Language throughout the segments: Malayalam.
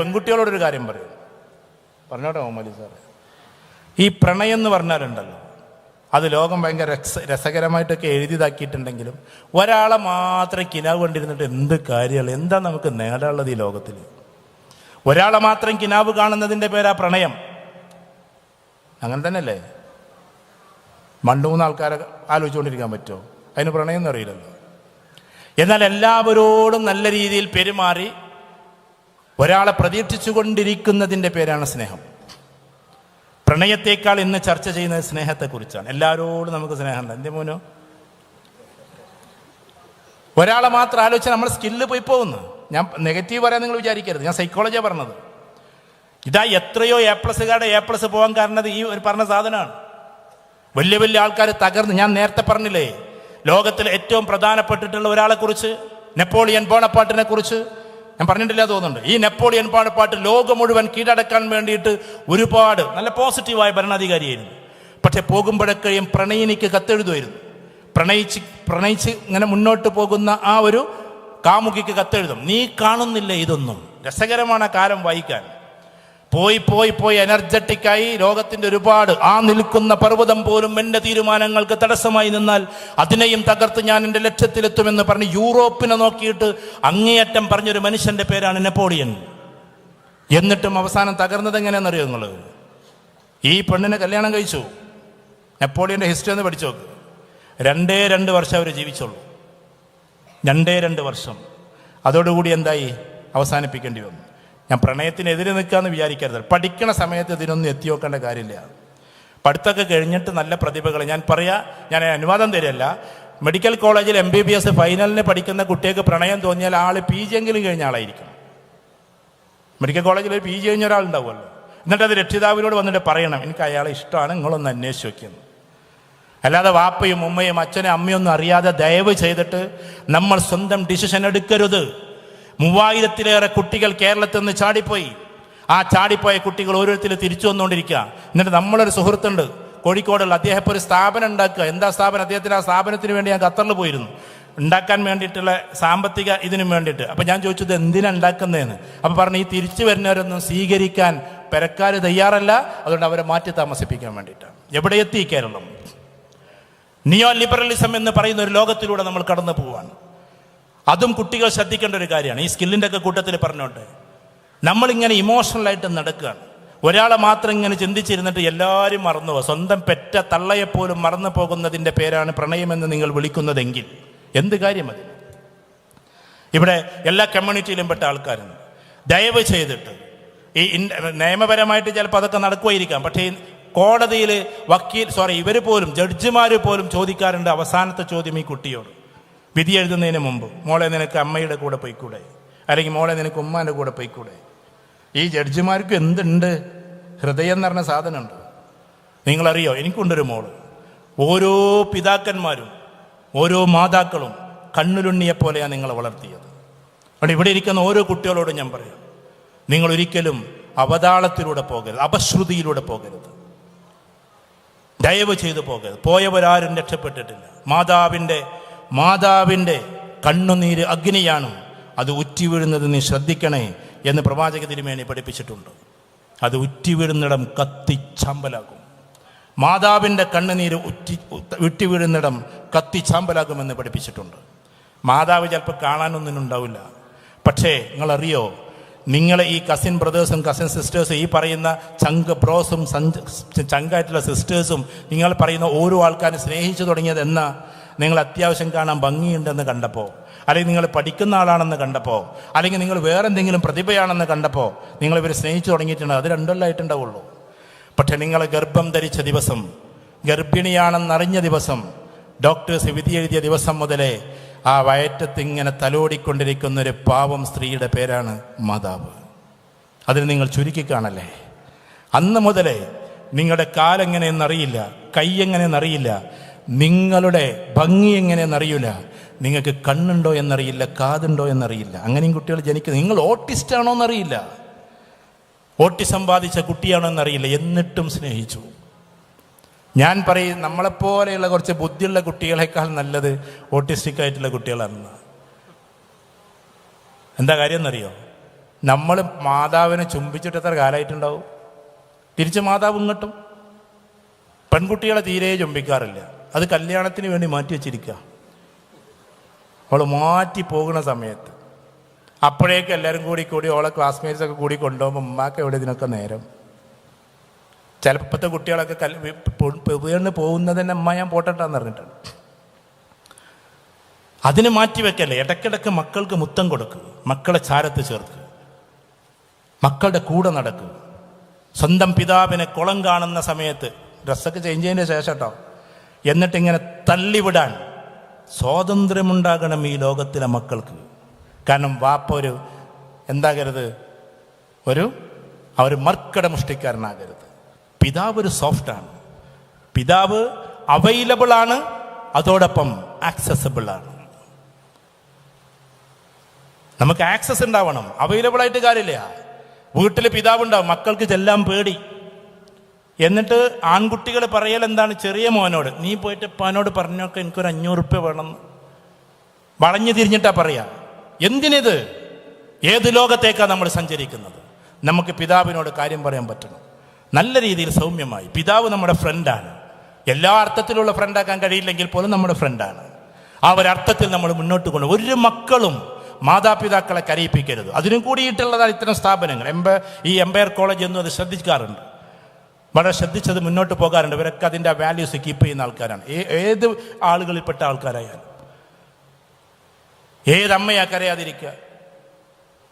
പെൺകുട്ടികളോടൊരു കാര്യം പറയും. പറഞ്ഞോട്ടെ മോമലി സാറ്, ഈ പ്രണയം എന്ന് പറഞ്ഞാലുണ്ടല്ലോ, അത് ലോകം ഭയങ്കര രസകരമായിട്ടൊക്കെ എഴുതിയതാക്കിയിട്ടുണ്ടെങ്കിലും ഒരാളെ മാത്രം കിനാവ് കണ്ടിരുന്നിട്ട് എന്ത് കാര്യമാണ്? എന്താ നമുക്ക് നേടാനുള്ളത് ഈ ലോകത്തിൽ? ഒരാളെ മാത്രം കിനാവ് കാണുന്നതിൻ്റെ പേരാ പ്രണയം. അങ്ങനെ തന്നെയല്ലേ? മണ്ടു മൂന്ന് ആൾക്കാരെ ആലോചിച്ചുകൊണ്ടിരിക്കാൻ പറ്റുമോ? അതിന് പ്രണയം എന്ന് അറിയില്ലല്ലോ. എന്നാൽ എല്ലാവരോടും നല്ല രീതിയിൽ പെരുമാറി ഒരാളെ പ്രതീക്ഷിച്ചു കൊണ്ടിരിക്കുന്നതിൻ്റെ പേരാണ് സ്നേഹം. പ്രണയത്തേക്കാൾ ഇന്ന് ചർച്ച ചെയ്യുന്നത് സ്നേഹത്തെക്കുറിച്ചാണ്. എല്ലാവരോടും നമുക്ക് സ്നേഹമുണ്ട്. എൻ്റെ മോനോ, ഒരാളെ മാത്രം ആലോചിച്ചാൽ നമ്മൾ സ്കില്ല് പോയി പോകുന്നു. ഞാൻ നെഗറ്റീവ് പറയാൻ നിങ്ങൾ വിചാരിക്കരുത്, ഞാൻ സൈക്കോളജിയാണ് പറഞ്ഞത്. ഇതാ എത്രയോ A+കാരുടെ A+ പോകാൻ കാരണം ഈ ഒരു പറഞ്ഞ സാധനമാണ്. വലിയ വലിയ ആൾക്കാർ തകർന്ന്, ഞാൻ നേരത്തെ പറഞ്ഞില്ലേ, ലോകത്തിൽ ഏറ്റവും പ്രധാനപ്പെട്ടിട്ടുള്ള ഒരാളെ കുറിച്ച്, നെപ്പോളിയൻ ബോണപ്പാർട്ടിനെ കുറിച്ച് ഞാൻ പറഞ്ഞിട്ടില്ല തോന്നുന്നുണ്ട്. ഈ നെപ്പോളിയൻ ബോണപ്പാർട്ട് ലോകം മുഴുവൻ കീഴടക്കാൻ വേണ്ടിയിട്ട് ഒരുപാട് നല്ല പോസിറ്റീവായ ഭരണാധികാരിയായിരുന്നു. പക്ഷെ പോകുമ്പോഴൊക്കെയും പ്രണയിനിക്ക് കത്തെഴുതുമായിരുന്നു. പ്രണയിച്ച് ഇങ്ങനെ മുന്നോട്ട് പോകുന്ന ആ ഒരു കാമുകിക്ക് കത്തെഴുതും. നീ കാണുന്നില്ല ഇതൊന്നും. രസകരമാണ് ആ കാലം വായിക്കാൻ. പോയി പോയി പോയി എനർജറ്റിക്കായി ലോകത്തിൻ്റെ ഒരുപാട്, ആ നിൽക്കുന്ന പർവ്വതം പോലും എൻ്റെ തീരുമാനങ്ങൾക്ക് തടസ്സമായി നിന്നാൽ അതിനെയും തകർത്ത് ഞാൻ എൻ്റെ ലക്ഷ്യത്തിലെത്തുമെന്ന് പറഞ്ഞ് യൂറോപ്പിനെ നോക്കിയിട്ട് അങ്ങേയറ്റം പറഞ്ഞൊരു മനുഷ്യൻ്റെ പേരാണ് നെപ്പോളിയൻ. എന്നിട്ടും അവസാനം തകർന്നത് എങ്ങനെയാണെന്നറിയോ നിങ്ങൾ? ഈ പെണ്ണിനെ കല്യാണം കഴിച്ചു. നെപ്പോളിയൻ്റെ ഹിസ്റ്ററി ഒന്ന് പഠിച്ചു നോക്ക്. 2 വർഷം അവർ ജീവിച്ചുള്ളൂ. 2 വർഷം. അതോടുകൂടി എന്തായി? അവസാനിപ്പിക്കേണ്ടി വന്നു. ഞാൻ പ്രണയത്തിനെതിരെ നിൽക്കാമെന്ന് വിചാരിക്കരുത്. പഠിക്കണ സമയത്ത് ഇതിനൊന്നും എത്തി നോക്കേണ്ട കാര്യമില്ല. പഠിത്തമൊക്കെ കഴിഞ്ഞിട്ട് നല്ല പ്രതിഭകൾ, ഞാൻ അനുവാദം തരില്ല, മെഡിക്കൽ കോളേജിൽ MBBS ഫൈനലിന് പഠിക്കുന്ന കുട്ടികൾക്ക് പ്രണയം തോന്നിയാൽ ആൾ PG എങ്കിലും കഴിഞ്ഞ ആളായിരിക്കും. മെഡിക്കൽ കോളേജിൽ ഒരു PG കഴിഞ്ഞ ഒരാളുണ്ടാവുമല്ലോ. എന്നിട്ട് അത് രക്ഷിതാവിനോട് വന്നിട്ട് പറയണം, എനിക്ക് അയാളെ ഇഷ്ടമാണ്, നിങ്ങളൊന്ന് അന്വേഷിച്ച് വയ്ക്കുന്നു. അല്ലാതെ വാപ്പയും ഉമ്മയും അച്ഛനും അമ്മയൊന്നും അറിയാതെ ദയവ് ചെയ്തിട്ട് നമ്മൾ സ്വന്തം ഡിസിഷൻ എടുക്കരുത്. 3000-ലേറെ കുട്ടികൾ കേരളത്തിൽ നിന്ന് ചാടിപ്പോയി. ആ ചാടിപ്പോയ കുട്ടികൾ ഓരോരുത്തരും തിരിച്ചു വന്നുകൊണ്ടിരിക്കുക. എന്നിട്ട് നമ്മളൊരു സുഹൃത്തുണ്ട് കോഴിക്കോടുള്ള, അദ്ദേഹം ഒരു സ്ഥാപനം ഉണ്ടാക്കുക. എന്താ സ്ഥാപനം? അദ്ദേഹത്തിന് ആ സ്ഥാപനത്തിന് വേണ്ടി ഞാൻ ഖത്തറിൽ പോയിരുന്നു, ഉണ്ടാക്കാൻ വേണ്ടിയിട്ടുള്ള സാമ്പത്തിക ഇതിനും വേണ്ടിയിട്ട്. അപ്പം ഞാൻ ചോദിച്ചത് എന്തിനാണ് ഉണ്ടാക്കുന്നതെന്ന്. അപ്പം പറഞ്ഞു, ഈ തിരിച്ചു വരുന്നവരൊന്നും സ്വീകരിക്കാൻ പെരക്കാർ തയ്യാറല്ല, അതുകൊണ്ട് അവരെ മാറ്റി താമസിപ്പിക്കാൻ വേണ്ടിയിട്ടാണ്. എവിടെ എത്തി കേരളം? നിയോ ലിബറലിസം എന്ന് പറയുന്ന ഒരു ലോകത്തിലൂടെ നമ്മൾ കടന്നു പോവാണ്. അതും കുട്ടികൾ ശ്രദ്ധിക്കേണ്ട ഒരു കാര്യമാണ്. ഈ സ്കില്ലിൻ്റെ ഒക്കെ കൂട്ടത്തിൽ പറഞ്ഞോട്ടെ, നമ്മളിങ്ങനെ ഇമോഷണലായിട്ട് നടക്കുകയാണ്. ഒരാളെ മാത്രം ഇങ്ങനെ ചിന്തിച്ചിരുന്നിട്ട് എല്ലാവരും മറന്നു പോകും. സ്വന്തം പെറ്റ തള്ളയെപ്പോലും മറന്നു പോകുന്നതിൻ്റെ പേരാണ് പ്രണയമെന്ന് നിങ്ങൾ വിളിക്കുന്നതെങ്കിൽ എന്ത് കാര്യം അതിന്? ഇവിടെ എല്ലാ കമ്മ്യൂണിറ്റിയിലും പെട്ട ആൾക്കാരുണ്ട്. ദയവ് ചെയ്തിട്ട് ഈ നിയമപരമായിട്ട് ചിലപ്പോൾ അതൊക്കെ നടക്കുമായിരിക്കാം. പക്ഷേ കോടതിയിൽ ഇവർ പോലും, ജഡ്ജിമാർ പോലും ചോദിക്കാറുണ്ട് അവസാനത്തെ ചോദ്യം ഈ കുട്ടിയോട്, വിധി എഴുതുന്നതിന് മുമ്പ്, മോളെ നിനക്ക് അമ്മയുടെ കൂടെ പോയിക്കൂടെ, അല്ലെങ്കിൽ മോളെ നിനക്ക് ഉമ്മാൻ്റെ കൂടെ പോയിക്കൂടെ? ഈ ജഡ്ജിമാർക്ക് എന്തുണ്ട്? ഹൃദയം എന്ന് പറഞ്ഞ സാധനമുണ്ട്. നിങ്ങളറിയോ, എനിക്കുണ്ടൊരു മോള്. ഓരോ പിതാക്കന്മാരും ഓരോ മാതാക്കളും കണ്ണുലുണ്ണിയെപ്പോലെയാണ് നിങ്ങളെ വളർത്തിയത്. അതുകൊണ്ട് ഇവിടെ ഇരിക്കുന്ന ഓരോ കുട്ടികളോടും ഞാൻ പറയാം, നിങ്ങൾ ഒരിക്കലും അവതാളത്തിലൂടെ പോകരുത്, അപശ്രുതിയിലൂടെ പോകരുത്, ദയവ് ചെയ്തു പോകരുത്. പോയവരാരും രക്ഷപ്പെട്ടിട്ടില്ല. മാതാവിൻ്റെ കണ്ണുനീര് അഗ്നിയാണ്, അത് ഉറ്റി വീഴുന്നത് നീ ശ്രദ്ധിക്കണേ എന്ന് പ്രവാചക തിരുമേനി പഠിപ്പിച്ചിട്ടുണ്ട്. അത് ഉറ്റി വീഴുന്നിടം കത്തിച്ചാമ്പലാകും. മാതാവിൻ്റെ കണ്ണുനീര് ഉറ്റി വീഴുന്നിടം കത്തിച്ചാമ്പലാകുമെന്ന് പഠിപ്പിച്ചിട്ടുണ്ട്. മാതാവ് ചിലപ്പോൾ കാണാനൊന്നും ഉണ്ടാവില്ല. പക്ഷേ നിങ്ങളറിയോ, നിങ്ങളെ ഈ കസിൻ ബ്രദേഴ്സും കസിൻ സിസ്റ്റേഴ്സും, ഈ പറയുന്ന ചങ്ക് ബ്രോസും ചങ്കായിട്ടുള്ള സിസ്റ്റേഴ്സും, നിങ്ങൾ പറയുന്ന ഓരോ ആൾക്കാരും സ്നേഹിച്ചു തുടങ്ങിയത് എന്നാ? നിങ്ങൾ അത്യാവശ്യം കാണാൻ ഭംഗിയുണ്ടെന്ന് കണ്ടപ്പോൾ, അല്ലെങ്കിൽ നിങ്ങൾ പഠിക്കുന്ന ആളാണെന്ന് കണ്ടപ്പോൾ, അല്ലെങ്കിൽ നിങ്ങൾ വേറെന്തെങ്കിലും പ്രതിഭയാണെന്ന് കണ്ടപ്പോൾ നിങ്ങൾ ഇവർ സ്നേഹിച്ചു തുടങ്ങിയിട്ടുണ്ട്. അത് 2 കൊല്ലമായിട്ടുണ്ടാവുള്ളൂ. പക്ഷെ നിങ്ങൾ ഗർഭം ധരിച്ച ദിവസം, ഗർഭിണിയാണെന്നറിഞ്ഞ ദിവസം, ഡോക്ടേഴ്സ് വിധി എഴുതിയ ദിവസം മുതലേ ആ വയറ്റത്ത് ഇങ്ങനെ തലോടിക്കൊണ്ടിരിക്കുന്നൊരു പാവം സ്ത്രീയുടെ പേരാണ് മാതാവ്. അതിന് നിങ്ങൾ ചുരുക്കി കാണല്ലേ. അന്ന് മുതലേ നിങ്ങളുടെ കാലെങ്ങനെയെന്നറിയില്ല, കൈ എങ്ങനെയെന്നറിയില്ല, നിങ്ങളുടെ ഭംഗി എങ്ങനെയെന്നറിയില്ല, നിങ്ങൾക്ക് കണ്ണുണ്ടോ എന്നറിയില്ല, കാതുണ്ടോ എന്നറിയില്ല. അങ്ങനെയും കുട്ടികൾ ജനിക്കുന്നത്. നിങ്ങൾ ഓട്ടിസ്റ്റാണോ എന്നറിയില്ല, ഓട്ടിസം ബാധിച്ച കുട്ടിയാണോ എന്നറിയില്ല, എന്നിട്ടും സ്നേഹിച്ചു. ഞാൻ പറയും, നമ്മളെപ്പോലെയുള്ള കുറച്ച് ബുദ്ധിയുള്ള കുട്ടികളെക്കാൾ നല്ലത് ഓട്ടിസ്റ്റിക് ആയിട്ടുള്ള കുട്ടികളാണ്. എന്താ കാര്യം എന്നറിയോ? നമ്മൾ മാതാവിനെ ചുംബിച്ചിട്ട് എത്ര കാലമായിട്ടുണ്ടാവും? തിരിച്ച് മാതാവ് ഇങ്ങോട്ടും. പെൺകുട്ടികളെ തീരെ ചുംബിക്കാറില്ല, അത് കല്യാണത്തിന് വേണ്ടി മാറ്റി വെച്ചിരിക്കുക. അവൾ മാറ്റി പോകുന്ന സമയത്ത് അപ്പോഴേക്കും എല്ലാവരും കൂടി ഓളെ ക്ലാസ്മേറ്റ്സൊക്കെ കൂടി കൊണ്ടുപോകുമ്പോൾ ഉമ്മാക്ക് എവിടെ ഇതിനൊക്കെ നേരം. ചിലപ്പോൾ ഇപ്പോഴത്തെ കുട്ടികളൊക്കെ വീണ് പോകുന്നത് തന്നെ അമ്മ ഞാൻ പോട്ടെന്ന് പറഞ്ഞിട്ടാണ്. അതിന് മാറ്റി വെക്കല്ലേ. ഇടയ്ക്കിടയ്ക്ക് മക്കൾക്ക് മുത്തം കൊടുക്കുക, മക്കളെ ചാരത്ത് ചേർക്കുക, മക്കളുടെ കൂടെ നടക്കുക. സ്വന്തം പിതാവിനെ കുളം കാണുന്ന സമയത്ത് ഡ്രസ്സൊക്കെ ചേഞ്ച് ചെയ്തതിന് ശേഷം കേട്ടോ, എന്നിട്ടിങ്ങനെ തള്ളിവിടാൻ സ്വാതന്ത്ര്യമുണ്ടാകണം ഈ ലോകത്തിലെ മക്കൾക്ക്. കാരണം വാപ്പ ഒരു എന്താകരുത്, അവർ മർക്കട മുഷ്ടിക്കാരനാകരുത്. പിതാവ് ഒരു സോഫ്റ്റാണ്, പിതാവ് അവൈലബിൾ ആണ്, അതോടൊപ്പം ആക്സസിബിൾ ആണ്. നമുക്ക് ആക്സസ് ഉണ്ടാവണം, അവൈലബിൾ ആയിട്ട് കാര്യമില്ല. വീട്ടിൽ പിതാവുണ്ടാവും, മക്കൾക്ക് ചെല്ലാൻ പേടി. എന്നിട്ട് ആൺകുട്ടികൾ പറയൽ എന്താണ്, ചെറിയ മോനോട് നീ പോയിട്ട് പാനോട് പറഞ്ഞൊക്കെ എനിക്കൊരു 500 റുപ്യ വേണമെന്ന് വളഞ്ഞു തിരിഞ്ഞിട്ടാ പറയാ. എന്തിനിത്? ഏത് ലോകത്തേക്കാണ് നമ്മൾ സഞ്ചരിക്കുന്നത്? നമുക്ക് പിതാവിനോട് കാര്യം പറയാൻ പറ്റണം, നല്ല രീതിയിൽ സൗമ്യമായി. പിതാവ് നമ്മുടെ ഫ്രണ്ടാണ്. എല്ലാ അർത്ഥത്തിലുള്ള ഫ്രണ്ടാക്കാൻ കഴിയില്ലെങ്കിൽ പോലും നമ്മുടെ ഫ്രണ്ടാണ്. ആ ഒരർത്ഥത്തിൽ നമ്മൾ മുന്നോട്ട് കൊണ്ട് ഒരു മക്കളും മാതാപിതാക്കളെ കരയിപ്പിക്കരുത്. അതിനും കൂടിയിട്ടുള്ളതാണ് ഇത്തരം സ്ഥാപനങ്ങൾ. ഈ എംപയർ കോളേജ് എന്നും അത് ശ്രദ്ധിക്കാറുണ്ട്, വളരെ ശ്രദ്ധിച്ചത് മുന്നോട്ട് പോകാറുണ്ട്. ഇവരൊക്കെ അതിൻ്റെ വാല്യൂസ് കീപ്പ് ചെയ്യുന്ന ആൾക്കാരാണ്. ഏത് ആളുകളിൽപ്പെട്ട ആൾക്കാരായാലും. ഏതമ്മയാ കരയാതിരിക്കുക?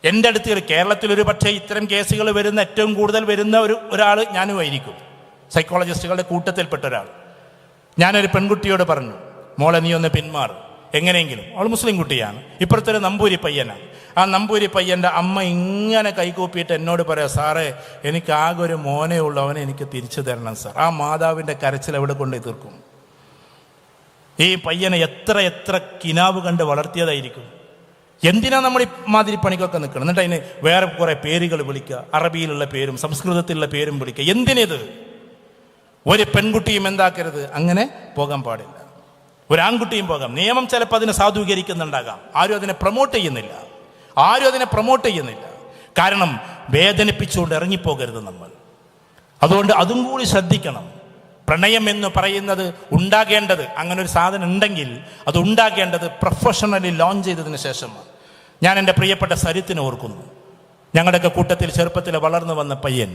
എൻ്റെ അടുത്ത് കേരളത്തിലൊരു പക്ഷേ ഇത്തരം കേസുകൾ വരുന്ന ഏറ്റവും കൂടുതൽ വരുന്ന ഒരാൾ ഞാനുമായിരിക്കും, സൈക്കോളജിസ്റ്റുകളുടെ കൂട്ടത്തിൽപ്പെട്ട ഒരാൾ. ഞാനൊരു പെൺകുട്ടിയോട് പറഞ്ഞു, മോളെ നീ ഒന്ന് പിന്മാറും എങ്ങനെയെങ്കിലും. അവൾ മുസ്ലിം കുട്ടിയാണ്, ഇപ്പുറത്തൊരു നമ്പൂരി പയ്യനാണ്. ആ നമ്പൂരി പയ്യൻ്റെ അമ്മ ഇങ്ങനെ കൈകൂപ്പിയിട്ട് എന്നോട് പറയാം, സാറേ എനിക്ക് ആകെ ഒരു മോനേ ഉള്ളൂ, അവനെ എനിക്ക് തിരിച്ചു തരണം സാർ. ആ മാതാവിൻ്റെ കരച്ചിൽ എവിടെ കൊണ്ടുപോയി തീർക്കും? ഈ പയ്യനെ എത്ര കിനാവ് കണ്ട് വളർത്തിയതായിരിക്കും. എന്തിനാ നമ്മൾ ഈ മാതിരി പണിക്കൊക്കെ നിൽക്കണം? എന്നിട്ട് അതിന് വേറെ കുറേ പേരുകൾ വിളിക്കുക, അറബിയിലുള്ള പേരും സംസ്കൃതത്തിലുള്ള പേരും വിളിക്കുക. എന്തിനിത്? ഒരു പെൺകുട്ടിയും എന്താക്കരുത്, അങ്ങനെ പോകാൻ പാടില്ല. ഒരു ആൺകുട്ടിയും പോകാം. നിയമം ചിലപ്പോൾ അതിനെ സാധൂകരിക്കുന്നുണ്ടാകാം, ആരും അതിനെ പ്രൊമോട്ട് ചെയ്യുന്നില്ല. കാരണം വേദനിപ്പിച്ചുകൊണ്ട് ഇറങ്ങിപ്പോകരുത് നമ്മൾ. അതുകൊണ്ട് അതും കൂടി ശ്രദ്ധിക്കണം. പ്രണയം എന്ന് പറയുന്നത് ഉണ്ടാകേണ്ടത്, അങ്ങനെ ഒരു സാധനം ഉണ്ടെങ്കിൽ അത് ഉണ്ടാകേണ്ടത് പ്രൊഫഷണലി ലോഞ്ച് ചെയ്തതിന് ശേഷമാണ്. ഞാൻ എൻ്റെ പ്രിയപ്പെട്ട സരിത്തിനെ ഓർക്കുന്നു. ഞങ്ങളുടെയൊക്കെ കൂട്ടത്തിൽ ചെറുപ്പത്തിൽ വളർന്നു വന്ന പയ്യൻ.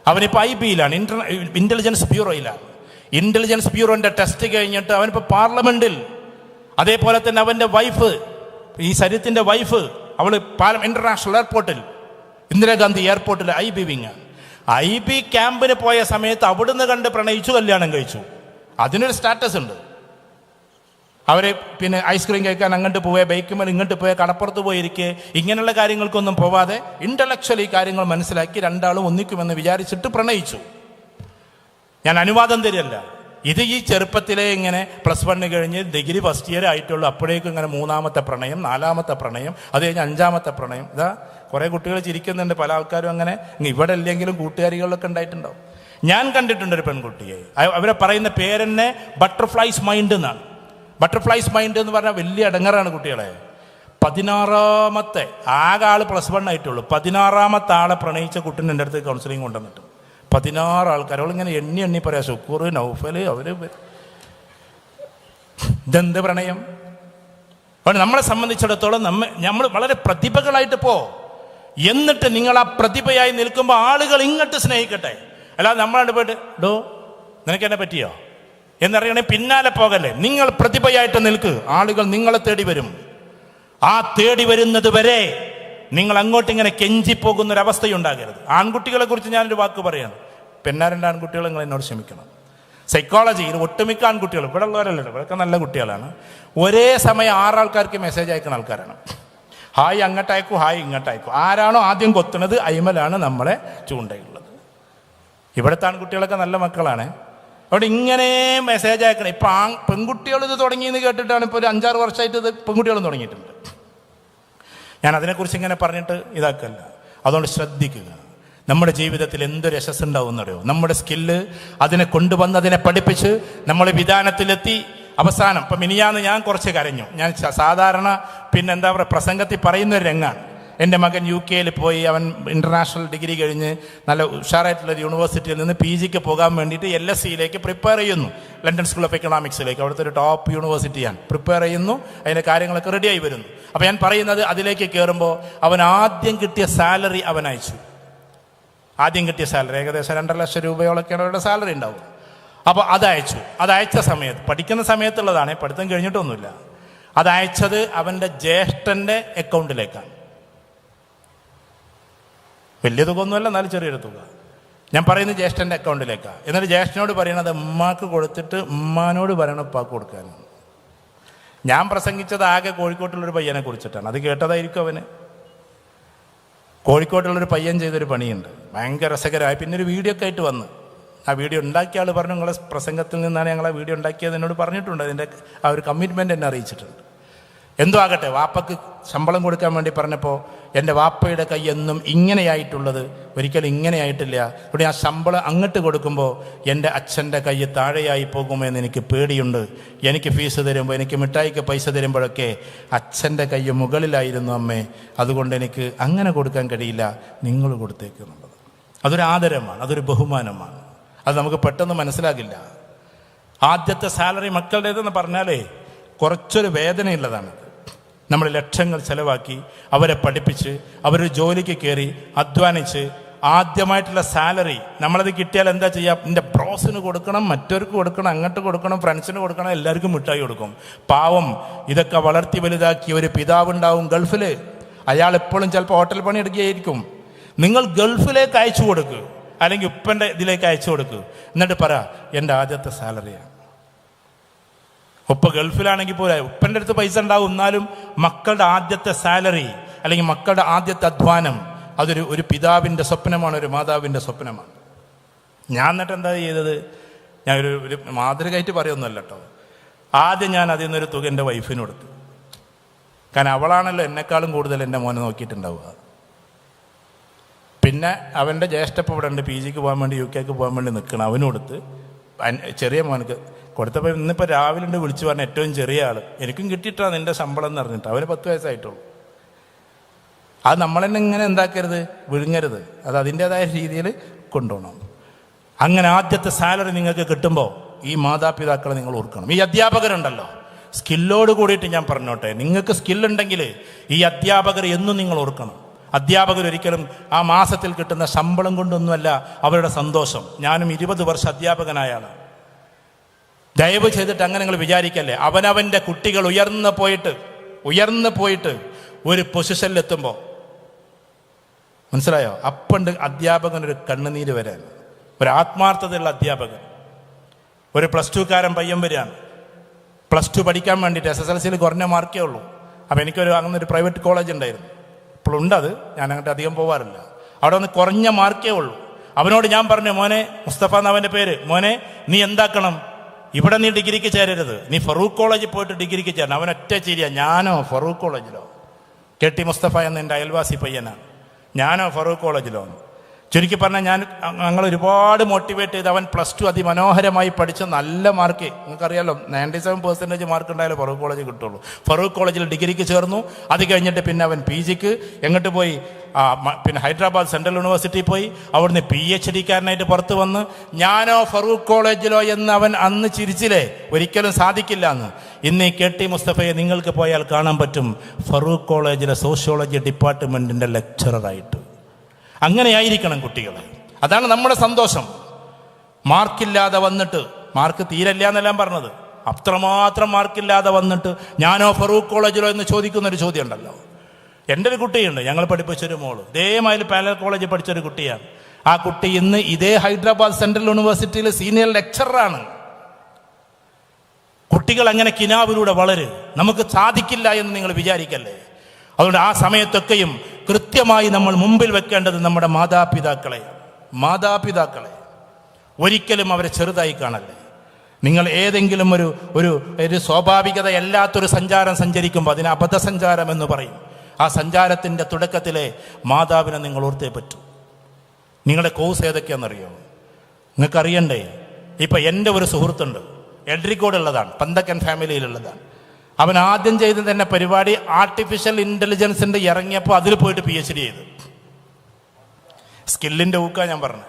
അവനിപ്പോൾ IB-യിലാണ്, ഇൻ്റലിജൻസ് ബ്യൂറോയിലാണ്. ഇൻ്റലിജൻസ് ബ്യൂറോൻ്റെ ടെസ്റ്റ് കഴിഞ്ഞിട്ട് അവനിപ്പോൾ പാർലമെൻറ്റിൽ. അതേപോലെ തന്നെ അവൻ്റെ വൈഫ്, ഈ സരിത്തിൻ്റെ വൈഫ്, അവൾ ഇൻ്റർനാഷണൽ എയർപോർട്ടിൽ, ഇന്ദിരാഗാന്ധി എയർപോർട്ടിൽ IB വിങ്. IB ക്യാമ്പിന് പോയ സമയത്ത് അവിടുന്ന് കണ്ട് പ്രണയിച്ചു, കല്യാണം കഴിച്ചു. അതിനൊരു സ്റ്റാറ്റസ് ഉണ്ട്. അവരെ പിന്നെ ഐസ്ക്രീം കഴിക്കാൻ അങ്ങോട്ട് പോവുക, ബൈക്കുമ്പോൾ ഇങ്ങോട്ട് പോയ, കടപ്പുറത്ത് പോയിരിക്കെ, ഇങ്ങനെയുള്ള കാര്യങ്ങൾക്കൊന്നും പോവാതെ ഇൻ്റലക്ച്വലി കാര്യങ്ങൾ മനസ്സിലാക്കി രണ്ടാളും ഒന്നിക്കുമെന്ന് വിചാരിച്ചിട്ട് പ്രണയിച്ചു. ഞാൻ അനുവാദം തരില്ല. ഇത് ഈ ചെറുപ്പത്തിലെ ഇങ്ങനെ +1 കഴിഞ്ഞ് ഡിഗ്രി ഫസ്റ്റ് ഇയർ ആയിട്ടുള്ളൂ, അപ്പോഴേക്കും ഇങ്ങനെ 3ാമത്തെ പ്രണയം, 4ാമത്തെ പ്രണയം, അത് കഴിഞ്ഞ് 5ാമത്തെ പ്രണയം. ഇതാ കുറേ കുട്ടികൾ ചിരിക്കുന്നുണ്ട്, പല ആൾക്കാരും അങ്ങനെ. ഇവിടെ അല്ലെങ്കിലും കൂട്ടുകാരികളിലൊക്കെ ഉണ്ടായിട്ടുണ്ടാവും. ഞാൻ കണ്ടിട്ടുണ്ട് ഒരു പെൺകുട്ടിയെ, അവരെ പറയുന്ന പേരെന്നെ ബട്ടർഫ്ലൈസ് മൈൻഡ് എന്നാണ്. ബട്ടർഫ്ലൈസ് മൈൻഡ് എന്ന് പറഞ്ഞാൽ വലിയ അടങ്ങറാണ് കുട്ടികളെ. 16ാമത്തെ ആകെ ആൾ +1 ആയിട്ടുള്ളൂ, 16ാമത്തെ ആളെ പ്രണയിച്ച കുട്ടീൻ്റെ എൻ്റെ അടുത്ത് കൗൺസിലിംഗ് കൊണ്ടുവന്നിട്ട് 16 ആൾക്കാർ. അവളിങ്ങനെ എണ്ണി പറയാം, ഷുക്കൂർ, നൗഫല്, അവര്. ഇതെന്ത് പ്രണയം? അതുകൊണ്ട് നമ്മളെ സംബന്ധിച്ചിടത്തോളം നമ്മൾ വളരെ പ്രതിഭകളായിട്ട് എന്നിട്ട് നിങ്ങൾ ആ പ്രതിഭയായി നിൽക്കുമ്പോൾ ആളുകൾ ഇങ്ങോട്ട് സ്നേഹിക്കട്ടെ. അല്ലാതെ നമ്മളാണ്ട് പോയിട്ട് ഡോ നിനക്ക് എന്നെ പറ്റിയോ എന്നറിയണേ പിന്നാലെ പോകല്ലേ. നിങ്ങൾ പ്രതിഭയായിട്ട് നിൽക്ക്, ആളുകൾ നിങ്ങളെ തേടി വരും. ആ തേടി വരുന്നത് വരെ നിങ്ങൾ അങ്ങോട്ടിങ്ങനെ കെഞ്ചിപ്പോകുന്നൊരവസ്ഥയുണ്ടാകരുത്. ആൺകുട്ടികളെ കുറിച്ച് ഞാനൊരു വാക്ക് പറയാണ്. പെണ്ണാരൻ്റെ ആൺകുട്ടികൾ നിങ്ങൾ എന്നോട് ക്ഷമിക്കണം. സൈക്കോളജിയിൽ ഒട്ടുമിക്ക ആൺകുട്ടികൾ, ഇവിടെ ഉള്ളവരല്ലോ, ഇവിടെയൊക്കെ നല്ല കുട്ടികളാണ്, ഒരേ സമയം 6 ആൾക്കാർക്ക് മെസ്സേജ് അയക്കുന്ന ആൾക്കാരാണ്. ഹായ് അങ്ങോട്ടയക്കും, ഹായ് ഇങ്ങോട്ടയക്കും. ആരാണോ ആദ്യം കൊത്തുന്നത് അയിമലാണ് നമ്മളെ ചൂണ്ടയുള്ളത്. ഇവിടുത്തെ ആൺകുട്ടികളൊക്കെ നല്ല മക്കളാണ്. അവിടെ ഇങ്ങനെ മെസ്സേജ് അയക്കണം. ഇപ്പം പെൺകുട്ടികൾ ഇത് തുടങ്ങിയെന്ന് കേട്ടിട്ടാണ് ഇപ്പോൾ ഒരു 5-6 വർഷമായിട്ട് ഇത് പെൺകുട്ടികളും തുടങ്ങിയിട്ടുണ്ട്. ഞാൻ അതിനെക്കുറിച്ച് ഇങ്ങനെ പറഞ്ഞിട്ട് ഇതാക്കല്ല. അതുകൊണ്ട് ശ്രദ്ധിക്കുക. നമ്മുടെ ജീവിതത്തിൽ എന്തൊരു യശസ്സുണ്ടാവും എന്നറിയോ? നമ്മുടെ സ്കില്ല് അതിനെ കൊണ്ടുവന്ന് അതിനെ പഠിപ്പിച്ച് നമ്മൾ വിധാനത്തിലെത്തി അവസാനം. ഇപ്പം മിനിയാന്ന് ഞാൻ കുറച്ച് കരഞ്ഞു. ഞാൻ സാധാരണ പിന്നെ എന്താ പറയുക പ്രസംഗത്തിൽ പറയുന്ന ഒരു രംഗാണ്. എൻ്റെ മകൻ UK പോയി, അവൻ ഇൻ്റർനാഷണൽ ഡിഗ്രി കഴിഞ്ഞ് നല്ല ഉഷാറായിട്ടുള്ളൊരു യൂണിവേഴ്സിറ്റിയിൽ നിന്ന് PG പോകാൻ വേണ്ടിയിട്ട് LSE പ്രിപ്പയർ ചെയ്യുന്നു. ലണ്ടൻ സ്കൂൾ ഓഫ് എക്കണോമിക്സിലേക്ക്, അവിടുത്തെ ഒരു ടോപ്പ് യൂണിവേഴ്സിറ്റിയാണ്. പ്രിപ്പയർ ചെയ്യുന്നു, അതിൻ്റെ കാര്യങ്ങളൊക്കെ റെഡിയായി വരുന്നു. അപ്പോൾ ഞാൻ പറയുന്നത്, അതിലേക്ക് കയറുമ്പോൾ അവൻ ആദ്യം കിട്ടിയ സാലറി അവൻ അയച്ചു. ആദ്യം കിട്ടിയ സാലറി ഏകദേശം 2.5 ലക്ഷം രൂപയോളൊക്കെയാണ് അവരുടെ സാലറി ഉണ്ടാവും. അപ്പോൾ അതയച്ച സമയത്ത്, പഠിക്കുന്ന സമയത്തുള്ളതാണ്, പഠിത്തം കഴിഞ്ഞിട്ടൊന്നുമില്ല. അതയച്ചത് അവൻ്റെ ജ്യേഷ്ഠൻ്റെ അക്കൗണ്ടിലേക്കാണ്. വലിയ തുക ഒന്നുമല്ല, എന്നാലും ചെറിയൊരു തുക. ഞാൻ പറയുന്നത് ജ്യേഷ്ഠൻ്റെ അക്കൗണ്ടിലേക്കാണ്. എന്നിട്ട് ജ്യേഷ്ഠനോട് പറയണത് ഉമ്മാക്ക് കൊടുത്തിട്ട് ഉമ്മാനോട് പറയണം ഉപ്പാക്ക് കൊടുക്കാൻ. ഞാൻ പ്രസംഗിച്ചത് ആകെ കോഴിക്കോട്ടുള്ളൊരു പയ്യനെ കുറിച്ചിട്ടാണ്. അത് കേട്ടതായിരിക്കും അവന്. കോഴിക്കോട്ടുള്ളൊരു പയ്യൻ ചെയ്തൊരു പണിയുണ്ട്, ഭയങ്കര രസകരമായി. പിന്നെ ഒരു വീഡിയോ ഒക്കെ ആയിട്ട് വന്ന്, ആ വീഡിയോ ഉണ്ടാക്കിയ ആൾ പറഞ്ഞു, നിങ്ങളെ പ്രസംഗത്തിൽ നിന്നാണ് ഞങ്ങൾ ആ വീഡിയോ ഉണ്ടാക്കിയത് എന്നോട് പറഞ്ഞിട്ടുണ്ട്. അതിൻ്റെ ആ ഒരു കമ്മിറ്റ്മെൻറ്റ് എന്നെ അറിയിച്ചിട്ടുണ്ട്. എന്തോ ആകട്ടെ, വാപ്പക്ക് ശമ്പളം കൊടുക്കാൻ വേണ്ടി പറഞ്ഞപ്പോൾ എൻ്റെ വാപ്പയുടെ കൈ എന്നും ഇങ്ങനെയായിട്ടുള്ളത് ഒരിക്കലും ഇങ്ങനെയായിട്ടില്ല. ഇവിടെ ആ ശമ്പളം അങ്ങോട്ട് കൊടുക്കുമ്പോൾ എൻ്റെ അച്ഛൻ്റെ കൈ താഴെയായി പോകുമെന്ന് എനിക്ക് പേടിയുണ്ട്. എനിക്ക് ഫീസ് തരുമ്പോൾ, എനിക്ക് മിഠായിക്ക് പൈസ തരുമ്പോഴൊക്കെ അച്ഛൻ്റെ കൈ മുകളിലായിരുന്നു അമ്മേ, അതുകൊണ്ട് എനിക്ക് അങ്ങനെ കൊടുക്കാൻ കഴിയില്ല, നിങ്ങൾ കൊടുത്തേക്കുന്നുള്ളത്. അതൊരു ആദരമാണ്, അതൊരു ബഹുമാനമാണ്. അത് നമുക്ക് പെട്ടെന്ന് മനസ്സിലാകില്ല. ആദ്യത്തെ സാലറി മക്കളുടേതെന്ന് പറഞ്ഞാലേ കുറച്ചൊരു വേദനയുള്ളതാണ്. നമ്മൾ ലക്ഷങ്ങൾ ചിലവാക്കി അവരെ പഠിപ്പിച്ച് അവരൊരു ജോലിക്ക് കയറി അധ്വാനിച്ച് ആദ്യമായിട്ടുള്ള സാലറി നമ്മളത് കിട്ടിയാൽ എന്താ ചെയ്യുക? എൻ്റെ ബ്രോസിന് കൊടുക്കണം, മറ്റവർക്ക് കൊടുക്കണം, അങ്ങോട്ട് കൊടുക്കണം, ഫ്രണ്ട്സിന് കൊടുക്കണം, എല്ലാവർക്കും മിഠായി കൊടുക്കും. പാവം ഇതൊക്കെ വളർത്തി വലുതാക്കിയ ഒരു പിതാവുണ്ടാവും ഗൾഫിൽ. അയാൾ എപ്പോഴും ചിലപ്പോൾ ഹോട്ടൽ പണി എടുക്കുകയായിരിക്കും. നിങ്ങൾ ഗൾഫിലേക്ക് അയച്ചു കൊടുക്കുക, അല്ലെങ്കിൽ ഉപ്പൻ്റെ ഇതിലേക്ക് അയച്ചു കൊടുക്കുക. എന്നിട്ട് പറ, എൻ്റെ ആദ്യത്തെ സാലറിയാണ്. ഉപ്പ ഗൾഫിലാണെങ്കിൽ പോലെ ഉപ്പൻ്റെ അടുത്ത് പൈസ ഉണ്ടാവും, എന്നാലും മക്കളുടെ ആദ്യത്തെ സാലറി അല്ലെങ്കിൽ മക്കളുടെ ആദ്യത്തെ അധ്വാനം ഒരു പിതാവിൻ്റെ സ്വപ്നമാണ്, ഒരു മാതാവിൻ്റെ സ്വപ്നമാണ്. ഞാൻ എന്നിട്ട് എന്താ ചെയ്തത്? ഞാൻ ഒരു മാതൃകയായിട്ട് പറയുന്നല്ല കേട്ടോ. ആദ്യം ഞാൻ അതിൽ നിന്നൊരു തുക എൻ്റെ വൈഫിന് കൊടുത്തു. കാരണം അവളാണല്ലോ എന്നെക്കാളും കൂടുതൽ എൻ്റെ മോനെ നോക്കിയിട്ടുണ്ടാവുക. പിന്നെ അവൻ്റെ ജ്യേഷ്ഠപ്പം ഇവിടെ ഉണ്ട്, PG പോകാൻ വേണ്ടി UK പോകാൻ വേണ്ടി നിൽക്കണം, അവന് കൊടുത്ത്. ചെറിയ മോനക്ക് കൊടുത്തപ്പോൾ ഇന്നിപ്പോൾ രാവിലെ ഉണ്ട് വിളിച്ചു പറഞ്ഞ ഏറ്റവും ചെറിയ ആൾ, എനിക്കും കിട്ടിയിട്ടാണ് നിൻ്റെ ശമ്പളം എന്ന് പറഞ്ഞിട്ട്. അവന് 10 വയസ്സായിട്ടുള്ളൂ. അത് നമ്മൾ തന്നെ ഇങ്ങനെ എന്താക്കരുത്, വിഴുങ്ങരുത്. അത് അതിൻ്റെതായ രീതിയിൽ കൊണ്ടുപോകണം. അങ്ങനെ ആദ്യത്തെ സാലറി നിങ്ങൾക്ക് കിട്ടുമ്പോൾ ഈ മാതാപിതാക്കളെ നിങ്ങൾ ഓർക്കണം. ഈ അധ്യാപകരുണ്ടല്ലോ, സ്കില്ലോട് കൂടിയിട്ട് ഞാൻ പറഞ്ഞോട്ടെ, നിങ്ങൾക്ക് സ്കില്ലുണ്ടെങ്കിൽ ഈ അധ്യാപകർ എന്നും നിങ്ങൾ ഓർക്കണം. അധ്യാപകർ ഒരിക്കലും ആ മാസത്തിൽ കിട്ടുന്ന ശമ്പളം കൊണ്ടൊന്നുമല്ല അവരുടെ സന്തോഷം. ഞാനും 20 വർഷം അധ്യാപകനായാണ്. ദയവ് ചെയ്തിട്ട് അങ്ങനെ നിങ്ങൾ വിചാരിക്കല്ലേ. അവനവൻ്റെ കുട്ടികൾ ഉയർന്നു പോയിട്ട് ഒരു പൊസിഷനിലെത്തുമ്പോൾ മനസ്സിലായോ, അപ്പണ്ട് അധ്യാപകനൊരു കണ്ണുനീര് വരാൻ, ഒരു ആത്മാർത്ഥതയുള്ള അധ്യാപകൻ. ഒരു +2 പയ്യൻ വരികയാണ്, +2 പഠിക്കാൻ വേണ്ടിയിട്ട്. SSLC കുറഞ്ഞ മാർക്കേ ഉള്ളൂ. അപ്പോൾ എനിക്കൊരു അങ്ങനെ ഒരു പ്രൈവറ്റ് കോളേജ് ഉണ്ടായിരുന്നു, ഇപ്പോഴുണ്ട്. അത് ഞാൻ അങ്ങോട്ട് അധികം പോകാറില്ല. അവിടെ ഒന്ന് കുറഞ്ഞ മാർക്കേ ഉള്ളൂ. അവനോട് ഞാൻ പറഞ്ഞു, മോനെ, മുസ്തഫ എന്നവൻ്റെ പേര്, മോനെ നീ എന്താക്കണം, ഇവിടെ നീ ഡിഗ്രിക്ക് ചേരരുത്, നീ ഫറൂഖ് കോളേജിൽ പോയിട്ട് ഡിഗ്രിക്ക് ചേരണം. അവൻ ഒറ്റ ചിരിയ, ഞാനോ ഫറൂഖ് കോളേജിലോ? KT മുസ്തഫ എന്ന എൻ്റെ അയൽവാസി പയ്യനാണ്, ഞാനോ ഫറൂഖ് കോളേജിലോ? ചുരുക്കി പറഞ്ഞാൽ ഞങ്ങൾ ഒരുപാട് മോട്ടിവേറ്റ് ചെയ്ത് അവൻ +2 അതിമനോഹരമായി പഠിച്ച നല്ല മാർക്ക്, നിങ്ങൾക്കറിയാലോ 97% മാർക്ക് ഉണ്ടായാലും ഫറൂഖ് കോളേജ് കിട്ടുള്ളൂ. ഫറൂഖ് കോളേജിൽ ഡിഗ്രിക്ക് ചേർന്നു. അത് കഴിഞ്ഞിട്ട് പിന്നെ അവൻ PGക്ക് എങ്ങോട്ട് പോയി? പിന്നെ ഹൈദരാബാദ് സെൻട്രൽ യൂണിവേഴ്സിറ്റി പോയി. അവിടുന്ന് PhD-കാരനായിട്ട് പുറത്ത് വന്ന്, ഞാനോ ഫറൂഖ് കോളേജിലോ എന്ന് അവൻ അന്ന് ചിരിച്ചില്ലേ? ഒരിക്കലും സാധിക്കില്ല എന്ന്. ഇന്ന് ഈ KT മുസ്തഫയെ നിങ്ങൾക്ക് പോയാൽ കാണാൻ പറ്റും ഫറൂഖ് കോളേജിലെ സോഷ്യോളജി ഡിപ്പാർട്ട്മെൻറ്റിൻ്റെ ലെക്ചററായിട്ട്. അങ്ങനെയായിരിക്കണം കുട്ടികൾ. അതാണ് നമ്മുടെ സന്തോഷം. മാർക്കില്ലാതെ വന്നിട്ട്, മാർക്ക് തീരല്ല എന്നെല്ലാം പറഞ്ഞത്, അത്രമാത്രം മാർക്കില്ലാതെ വന്നിട്ട് ഞാനോ ഫറൂഖ് കോളേജിലോ എന്ന് ചോദിക്കുന്നൊരു ചോദ്യം ഉണ്ടല്ലോ. എൻ്റെ ഒരു കുട്ടിയുണ്ട്, ഞങ്ങൾ പഠിപ്പിച്ചൊരു മോള്, ഇതേമാതിരി പാരലൽ കോളേജിൽ പഠിച്ചൊരു കുട്ടിയാണ്. ആ കുട്ടി ഇന്ന് ഇതേ ഹൈദരാബാദ് സെൻട്രൽ യൂണിവേഴ്സിറ്റിയിൽ സീനിയർ ലെക്ചറാണ്. കുട്ടികൾ അങ്ങനെ കിനാവിലൂടെ വളരും. നമുക്ക് സാധിക്കില്ല എന്ന് നിങ്ങൾ വിചാരിക്കല്ലേ. അതുകൊണ്ട് ആ സമയത്തൊക്കെയും കൃത്യമായി നമ്മൾ മുമ്പിൽ വെക്കേണ്ടത് നമ്മുടെ മാതാപിതാക്കളെ ഒരിക്കലും അവരെ ചെറുതായി കാണല്ലേ. നിങ്ങൾ ഏതെങ്കിലും ഒരു സ്വാഭാവികതയല്ലാത്തൊരു സഞ്ചാരം സഞ്ചരിക്കുമ്പോൾ അതിന് അബദ്ധസഞ്ചാരം എന്ന് പറയും. ആ സഞ്ചാരത്തിൻ്റെ തുടക്കത്തിലെ മാതാവിനെ നിങ്ങൾ ഓർത്തേ പറ്റൂ. നിങ്ങളുടെ കോഴ്സ് ഏതൊക്കെയാണെന്നറിയോ? നിങ്ങൾക്കറിയണ്ടേ? ഇപ്പം എൻ്റെ ഒരു സുഹൃത്തുണ്ട്, എഡ്രിക്കോടുള്ളതാണ്, പന്തക്കൻ ഫാമിലിയിലുള്ളതാണ്. അവൻ ആദ്യം ചെയ്ത തന്നെ പരിപാടി ആർട്ടിഫിഷ്യൽ ഇന്റലിജൻസിന്റെ ഇറങ്ങിയപ്പോൾ അതിൽ പോയിട്ട് PhD ചെയ്തു. സ്കില്ലിന്റെ ഊക്ക ഞാൻ പറഞ്ഞു.